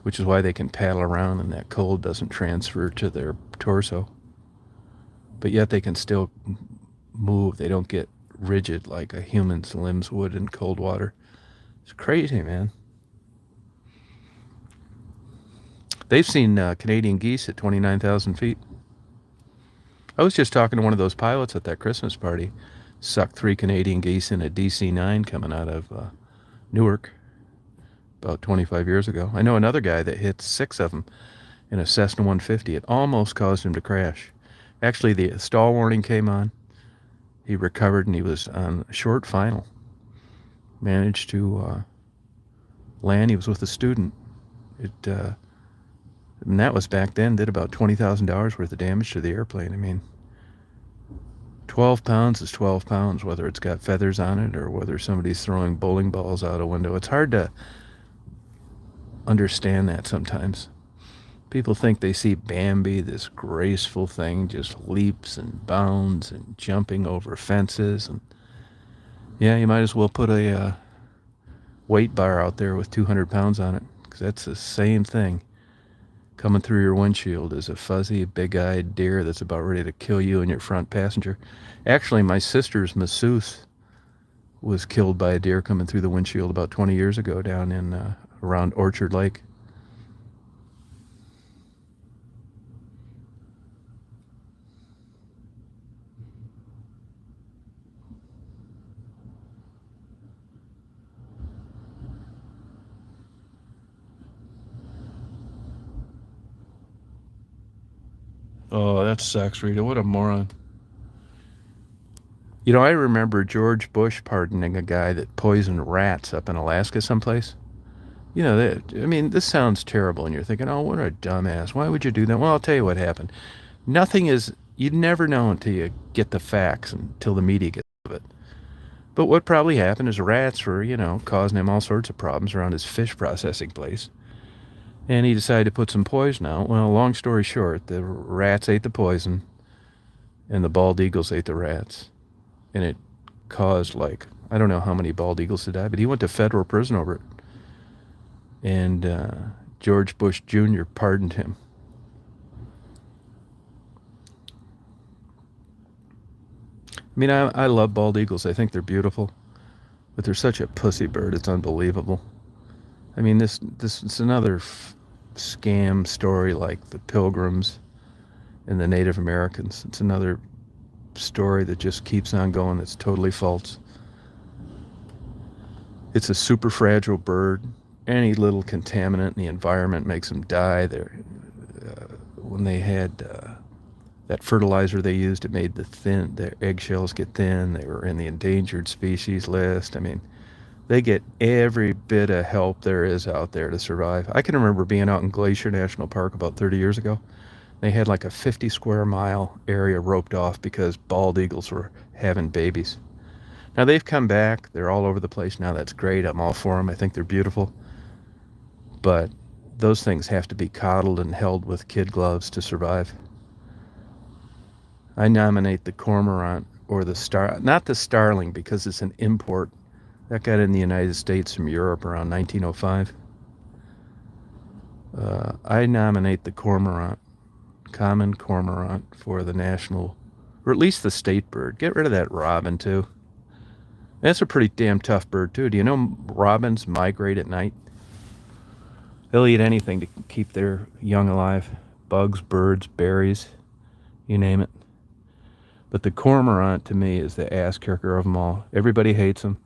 Which is why they can paddle around and that cold doesn't transfer to their torso. But yet they can still move. They don't get rigid like a human's limbs would in cold water. It's crazy, man. They've seen Canadian geese at 29,000 feet. I was just talking to one of those pilots at that Christmas party. Sucked 3 Canadian geese in a DC-9 coming out of Newark about 25 years ago. I know another guy that hit 6 of them in a Cessna 150. It almost caused him to crash. Actually, the stall warning came on. He recovered and he was on a short final. Managed to land. He was with a student. And that was back then. Did about $20,000 worth of damage to the airplane. I mean, 12 pounds is 12 pounds, whether it's got feathers on it or whether somebody's throwing bowling balls out a window. It's hard to understand that sometimes. People think they see Bambi, this graceful thing, just leaps and bounds and jumping over fences. And yeah, you might as well put a weight bar out there with 200 pounds on it, because that's the same thing coming through your windshield as a fuzzy, big-eyed deer that's about ready to kill you and your front passenger. Actually, my sister's masseuse was killed by a deer coming through the windshield about 20 years ago down in around Orchard Lake. Oh, that sucks, Rita. What a moron. You know, I remember George Bush pardoning a guy that poisoned rats up in Alaska someplace. You know, I mean, this sounds terrible, and you're thinking, oh, what a dumbass. Why would you do that? Well, I'll tell you what happened. Nothing is, you never know until you get the facts, until the media gets of it. But what probably happened is rats were, causing him all sorts of problems around his fish processing place. And he decided to put some poison out. Well, long story short, the rats ate the poison, and the bald eagles ate the rats. And it caused, I don't know how many bald eagles to die, but he went to federal prison over it. And George Bush Jr. pardoned him. I mean, I love bald eagles. I think they're beautiful, but they're such a pussy bird. It's unbelievable. I mean, this is another scam story like the Pilgrims and the Native Americans. It's another story that just keeps on going. That's totally false. It's a super fragile bird. Any little contaminant in the environment makes them die. When they had that fertilizer they used, it made their eggshells get thin. They were in the endangered species list. I mean, they get every bit of help there is out there to survive. I can remember being out in Glacier National Park about 30 years ago. They had like a 50 square mile area roped off because bald eagles were having babies. Now they've come back. They're all over the place now. That's great. I'm all for them. I think they're beautiful. But those things have to be coddled and held with kid gloves to survive. I nominate the cormorant or not the starling because it's an import. That got in the United States from Europe around 1905. I nominate the cormorant, common cormorant, for the national, or at least the state bird. Get rid of that robin, too. That's a pretty damn tough bird, too. Do you know robins migrate at night? They'll eat anything to keep their young alive. Bugs, birds, berries, you name it. But the cormorant, to me, is the ass kicker of them all. Everybody hates them.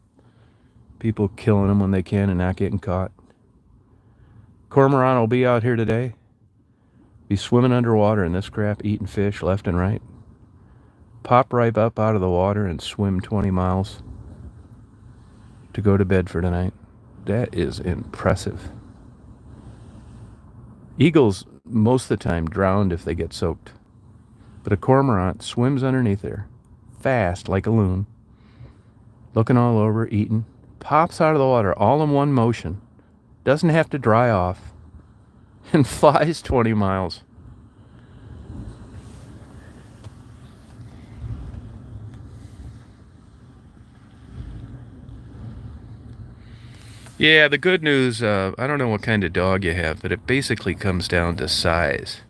People killing them when they can and not getting caught. Cormorant will be out here today. Be swimming underwater in this crap, eating fish left and right. Pop right up out of the water and swim 20 miles to go to bed for tonight. That is impressive. Eagles, most of the time, drowned if they get soaked. But a cormorant swims underneath there, fast like a loon, looking all over, eating, pops out of the water all in one motion, doesn't have to dry off, and flies 20 miles. Yeah, the good news, I don't know what kind of dog you have, but it basically comes down to size.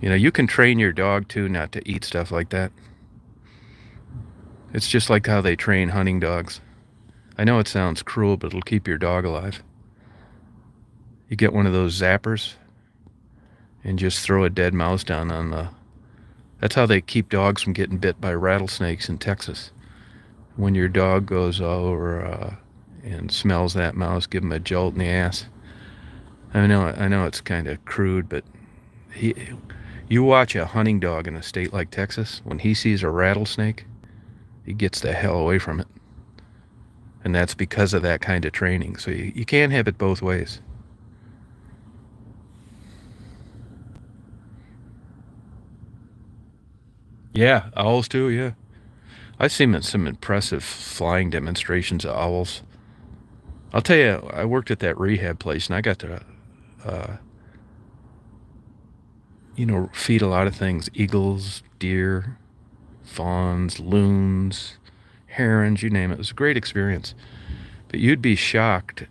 You can train your dog, too, not to eat stuff like that. It's just like how they train hunting dogs. I know it sounds cruel, but it'll keep your dog alive. You get one of those zappers and just throw a dead mouse down on the That's how they keep dogs from getting bit by rattlesnakes in Texas. When your dog goes over and smells that mouse, give him a jolt in the ass. I know it's kind of crude, but he, you watch a hunting dog in a state like Texas, when he sees a rattlesnake, he gets the hell away from it. And that's because of that kind of training. So you can't have it both ways. Yeah, owls too, yeah. I've seen some impressive flying demonstrations of owls. I'll tell you, I worked at that rehab place, and I got to, uh, feed a lot of things: eagles, deer, fawns, loons, herons, you name it. It was a great experience. But you'd be shocked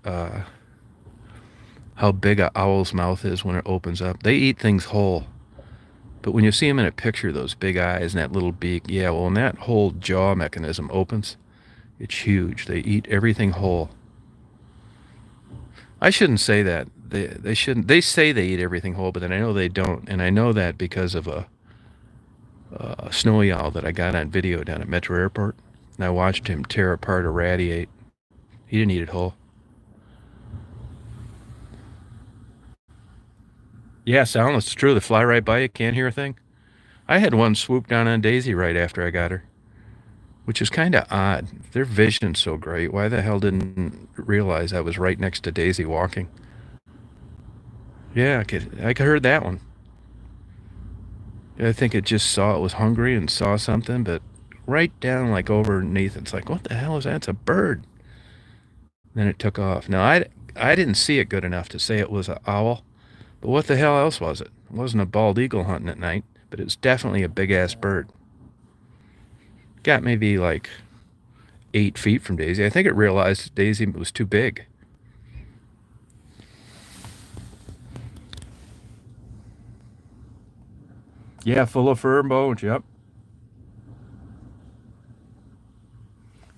how big a owl's mouth is when it opens up. They eat things whole. But when you see them in a picture, those big eyes and that little beak, yeah, well, when that whole jaw mechanism opens, it's huge. They eat everything whole. I shouldn't say that. They shouldn't. They say they eat everything whole, but then I know they don't, and I know that because of a snowy owl that I got on video down at Metro Airport, and I watched him tear apart a radiate. He didn't eat it whole. Yeah, soundless. It's true. They fly right by you, can't hear a thing. I had one swoop down on Daisy right after I got her, which is kind of odd. Their vision's so great. Why the hell didn't realize I was right next to Daisy walking? Yeah, I could heard that one. I think it just saw it was hungry and saw something, but right down like overneath, it's like, what the hell is that? It's a bird. Then it took off. Now I didn't see it good enough to say it was an owl, but what the hell else was it? It wasn't a bald eagle hunting at night, but it was definitely a big ass bird. Got maybe like 8 feet from Daisy. I think it realized Daisy was too big. Yeah, full of fur and bones. Yep.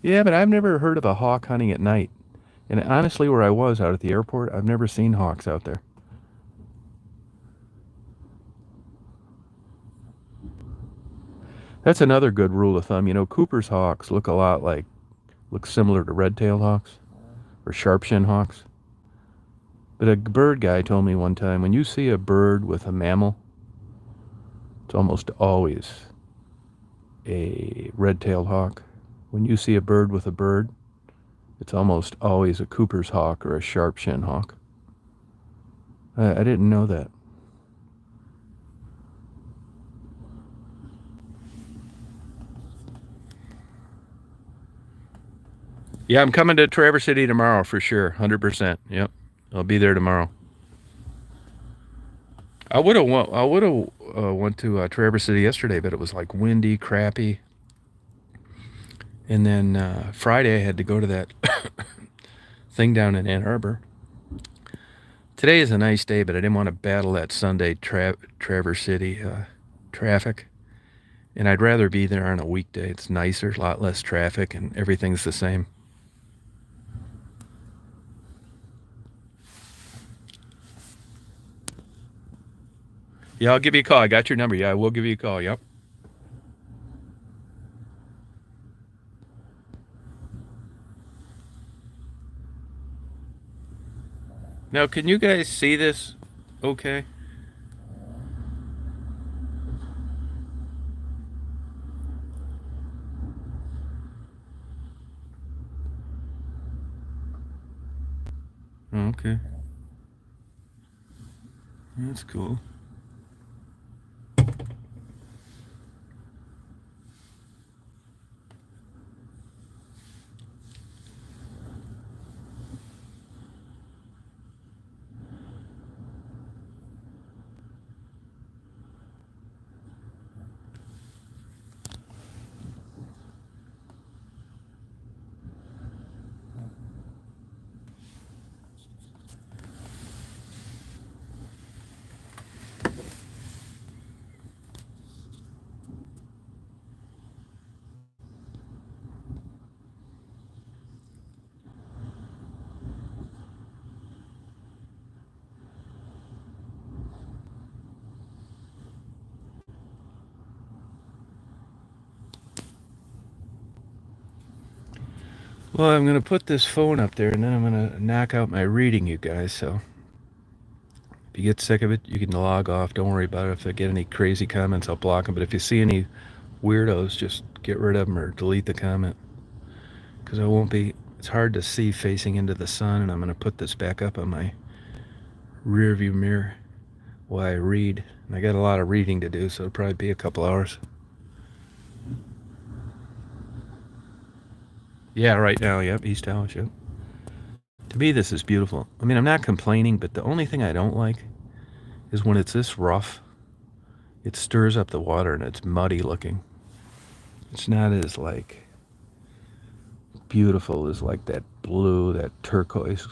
Yeah, but I've never heard of a hawk hunting at night. And honestly, where I was out at the airport, I've never seen hawks out there. That's another good rule of thumb. Cooper's hawks look similar to red-tailed hawks or sharp-shinned hawks. But a bird guy told me one time, when you see a bird with a mammal, it's almost always a red-tailed hawk. When you see a bird with a bird, it's almost always a Cooper's hawk or a sharp-shinned hawk. I didn't know that. Yeah, I'm coming to Traverse City tomorrow for sure, 100%. Yep, I'll be there tomorrow. I went to Traverse City yesterday, but it was like windy, crappy. And then Friday I had to go to that thing down in Ann Arbor. Today is a nice day, but I didn't want to battle that Sunday Traverse City traffic. And I'd rather be there on a weekday. It's nicer, a lot less traffic, and everything's the same. Yeah, I'll give you a call. I got your number. Yeah, I will give you a call. Yep. Now, can you guys see this? Okay. Okay. That's cool. Well, I'm going to put this phone up there and then I'm going to knock out my reading, you guys. So if you get sick of it, you can log off. Don't worry about it. If I get any crazy comments, I'll block them. But if you see any weirdos, just get rid of them or delete the comment. Because I won't be, it's hard to see facing into the sun. And I'm going to put this back up on my rear view mirror while I read. And I got a lot of reading to do, so it'll probably be a couple hours. Yeah, right now, yep, East Tawas, yep. To me, this is beautiful. I mean, I'm not complaining, but the only thing I don't like is when it's this rough, it stirs up the water and it's muddy looking. It's not as, like, beautiful as, like, that blue, that turquoise.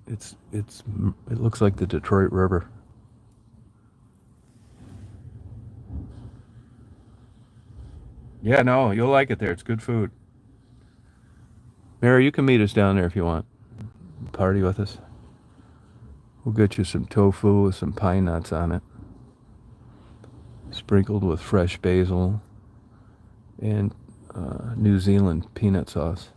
It looks like the Detroit River. Yeah, no, you'll like it there. It's good food. Mary, you can meet us down there if you want. Party with us. We'll get you some tofu with some pine nuts on it, sprinkled with fresh basil and New Zealand peanut sauce.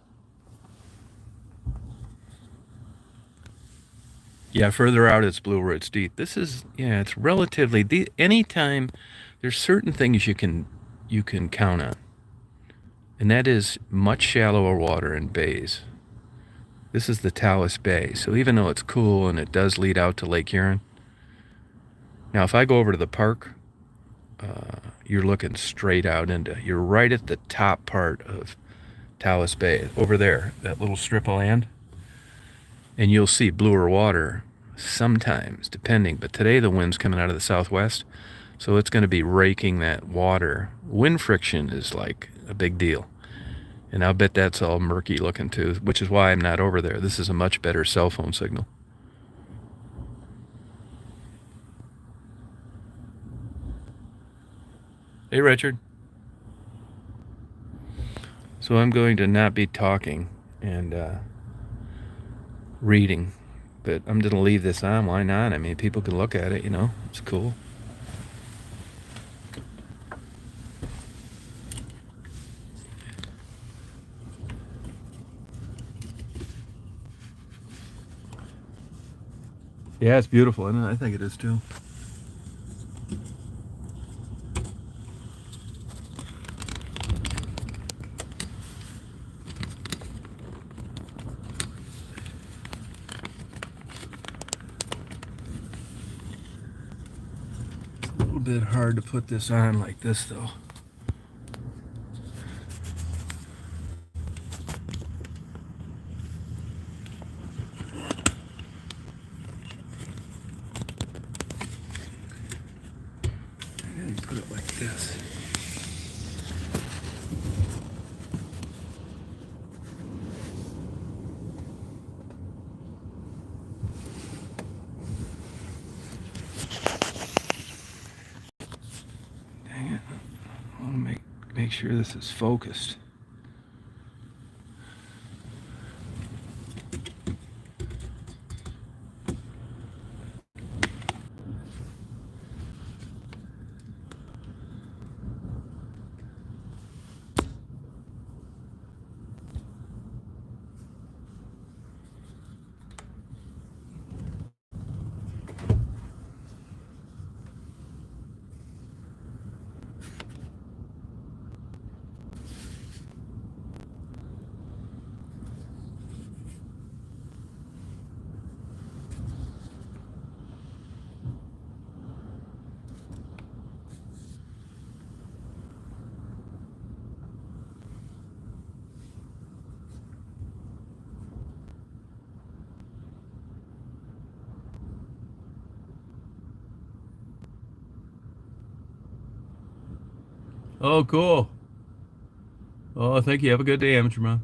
Yeah, further out it's blue where it's deep. This is, yeah, it's relatively deep. Anytime there's certain things you can count on, and that is much shallower water in bays. This is the Tawas Bay, so even though it's cool and it does lead out to Lake Huron, now if I go over to the park, you're looking straight out into, you're right at the top part of Tawas Bay, over there, that little strip of land, and you'll see bluer water sometimes, depending, but today the wind's coming out of the southwest, so it's going to be raking that water. Wind friction is like a big deal. And I'll bet that's all murky looking too, which is why I'm not over there. This is a much better cell phone signal. Hey, Richard. So I'm going to not be talking and reading, but I'm going to leave this on. Why not? I mean, people can look at it, you know. It's cool. Yeah, it's beautiful, isn't it? I think it is too. It's a little bit hard to put this on like this, though. Put it like this. Dang it. I want to make sure this is focused. Oh, cool. Oh, thank you. Have a good day, Amateur Man.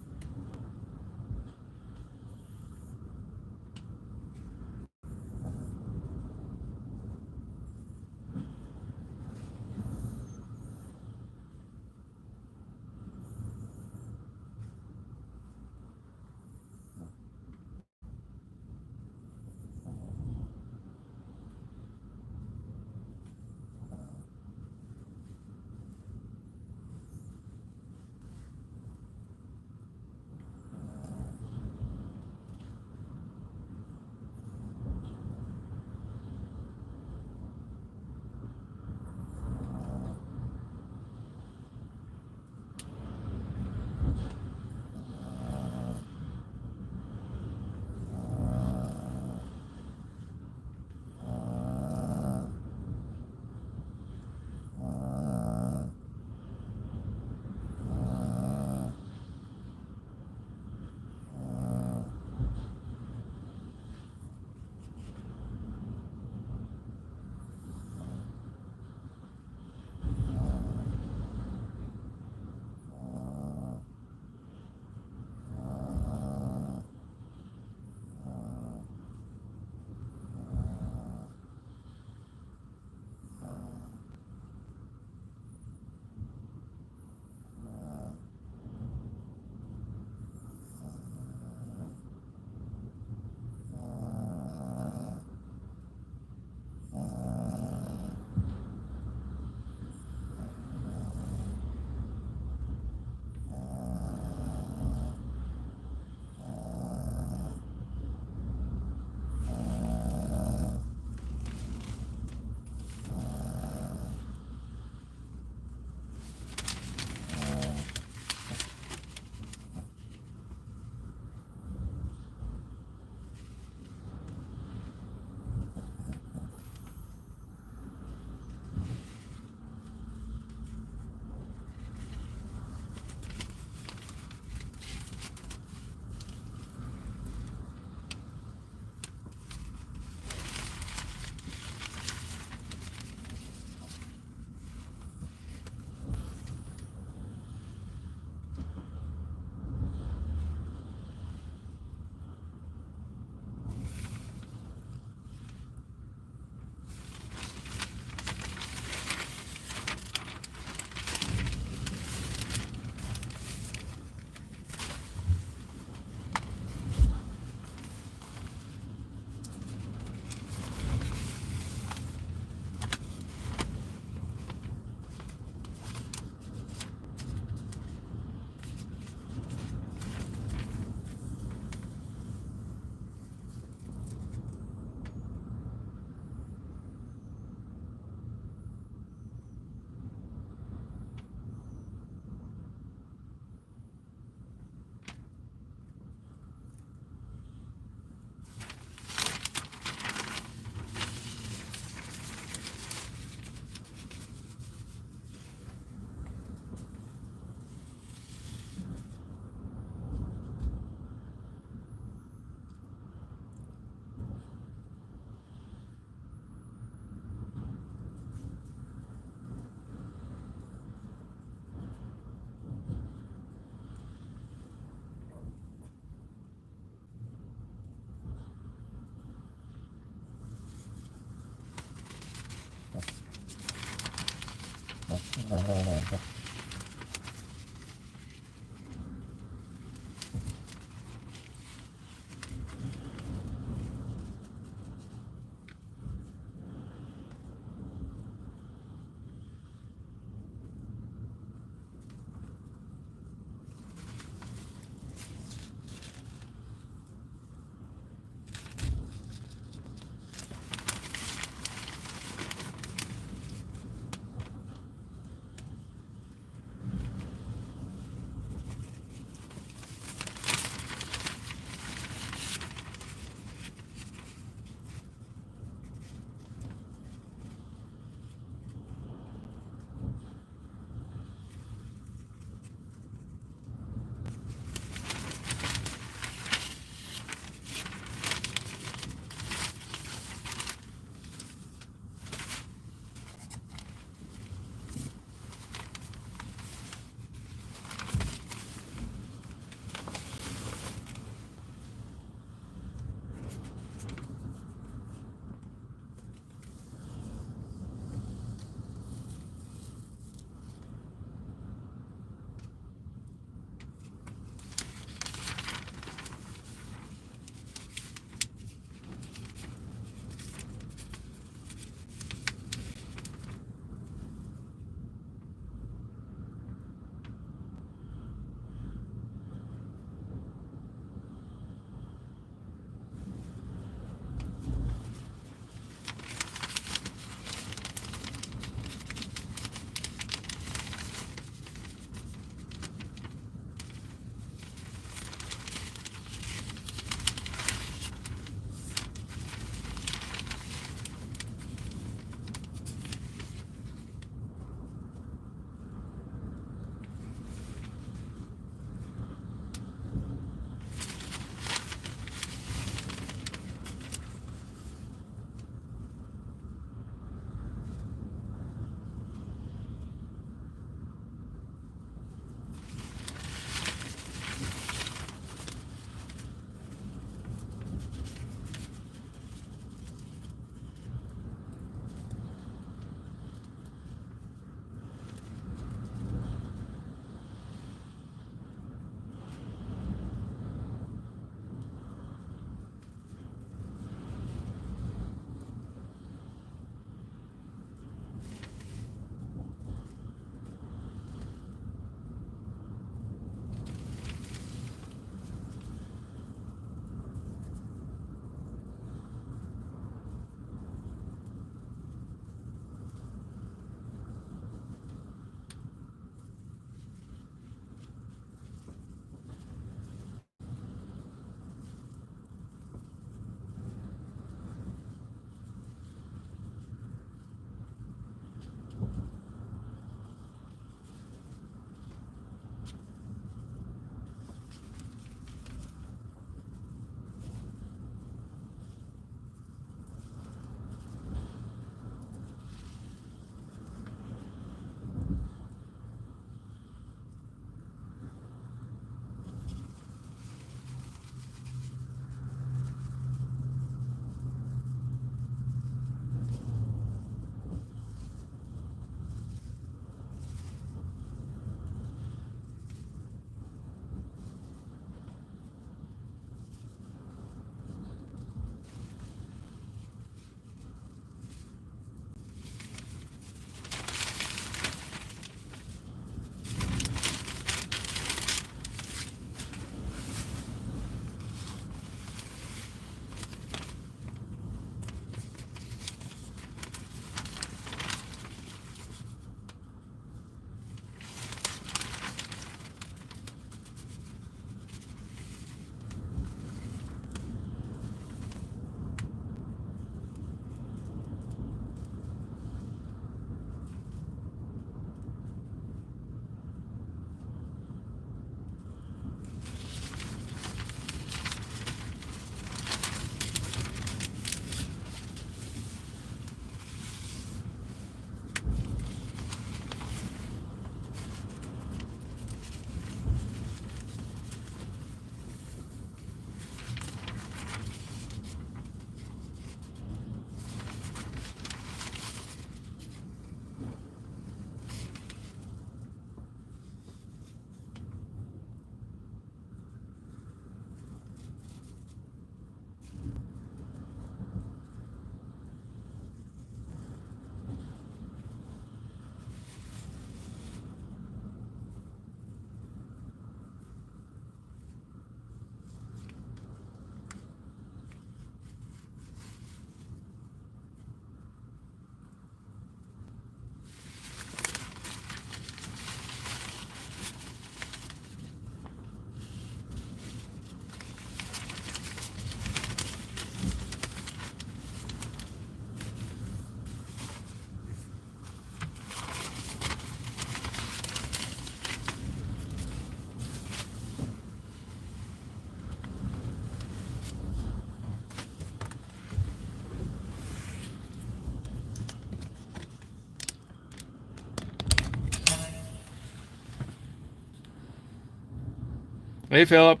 Hey, Philip.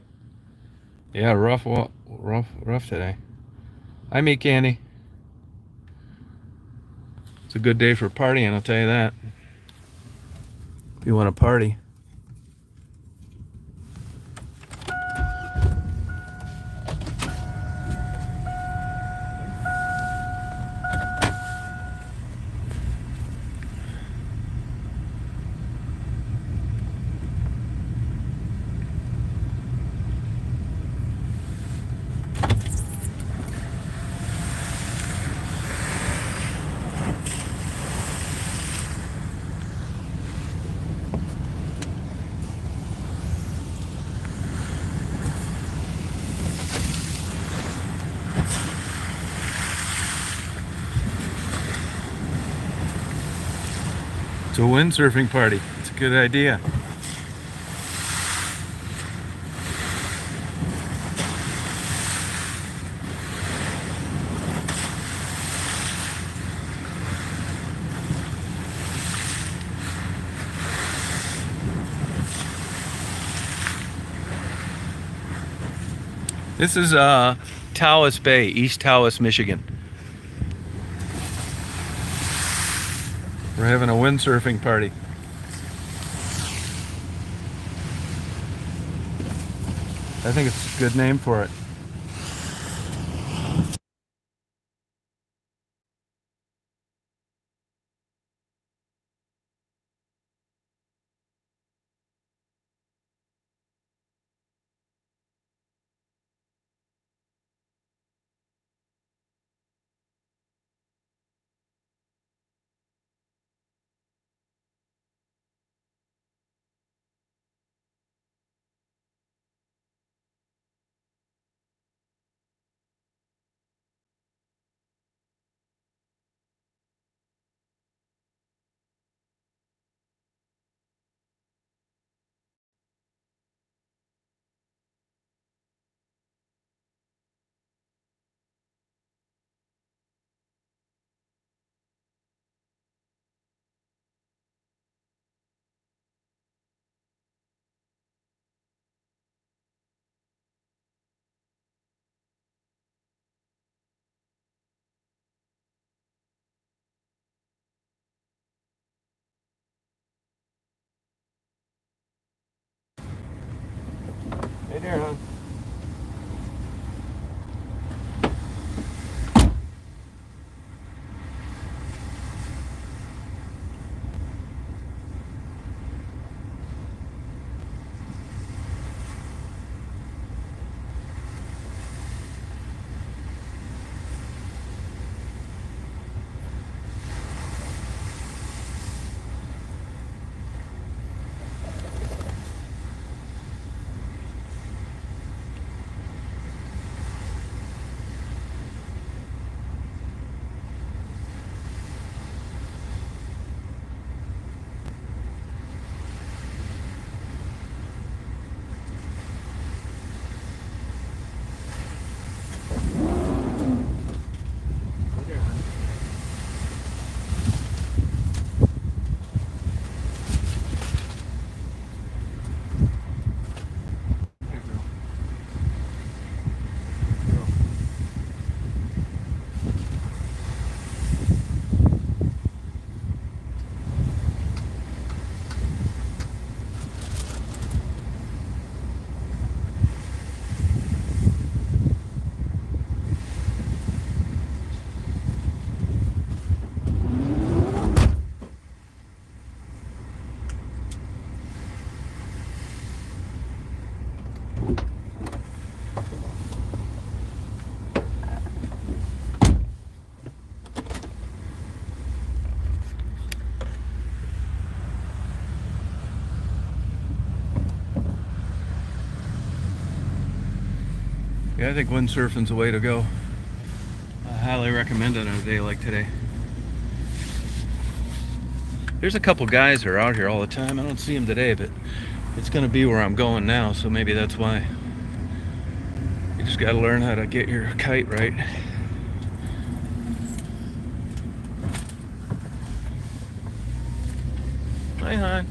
Yeah, rough today. Hi, Meat Candy. It's a good day for partying, I'll tell you that. If you want to party. It's a windsurfing party. It's a good idea. This is Tawas Bay, East Tawas, Michigan. We're having a windsurfing party. I think it's a good name for it. Hey there, hon. Yeah, I think windsurfing's the way to go. I highly recommend it on a day like today. There's a couple guys who are out here all the time. I don't see them today, but it's going to be where I'm going now, so maybe that's why. You just got to learn how to get your kite right. Hi, hon.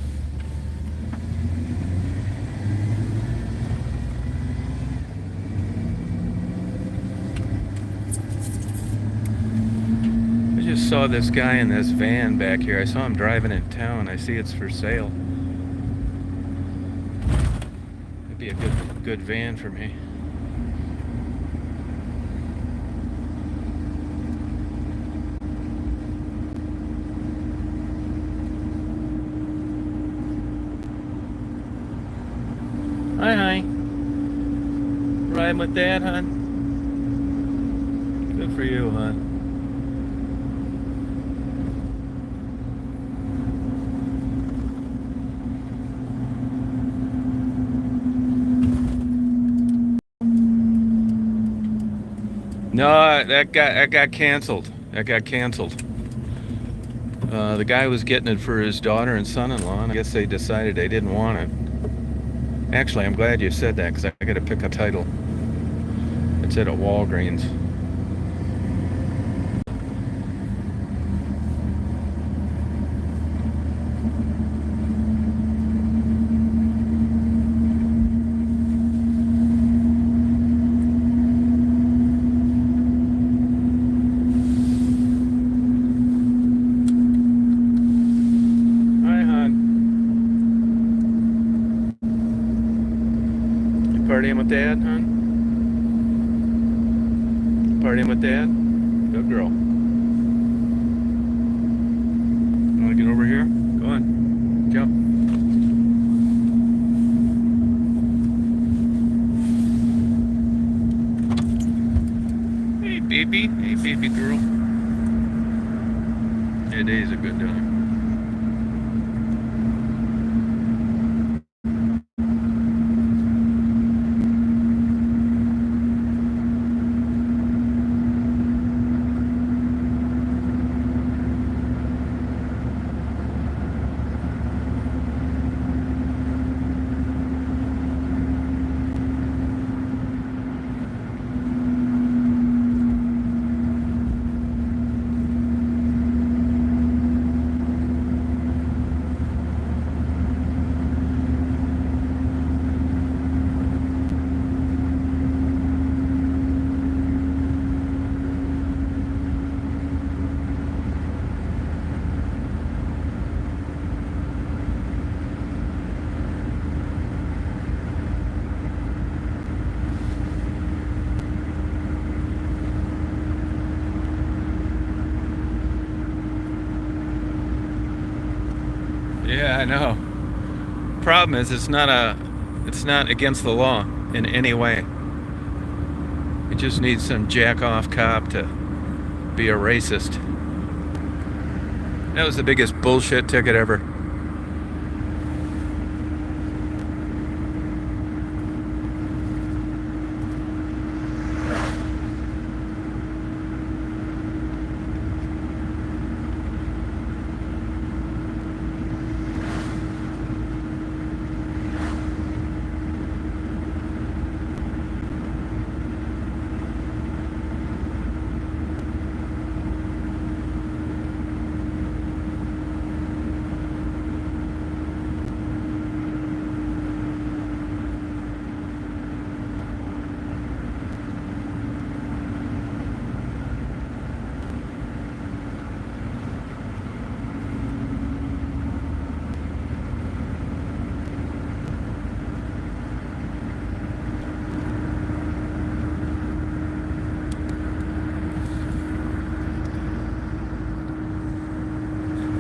just saw this guy in this van back here. I saw him driving in town. I see it's for sale. It'd be a good van for me. Hi. Riding with Dad, hon? Good for you, hon. No, that got canceled. That got canceled. The guy was getting it for his daughter and son-in-law, and I guess they decided they didn't want it. Actually, I'm glad you said that, because I got to pick a title. It's at a Walgreens. Hi, hon. You partying with Dad, hon? Partying with Dad? Good girl. You want to get over here? Go on. Jump. Hey, baby. Hey, baby girl. Yeah, Day's a good dog. Yeah, I know. Problem is, it's not against the law in any way. It just needs some jack-off cop to be a racist. That was the biggest bullshit ticket ever.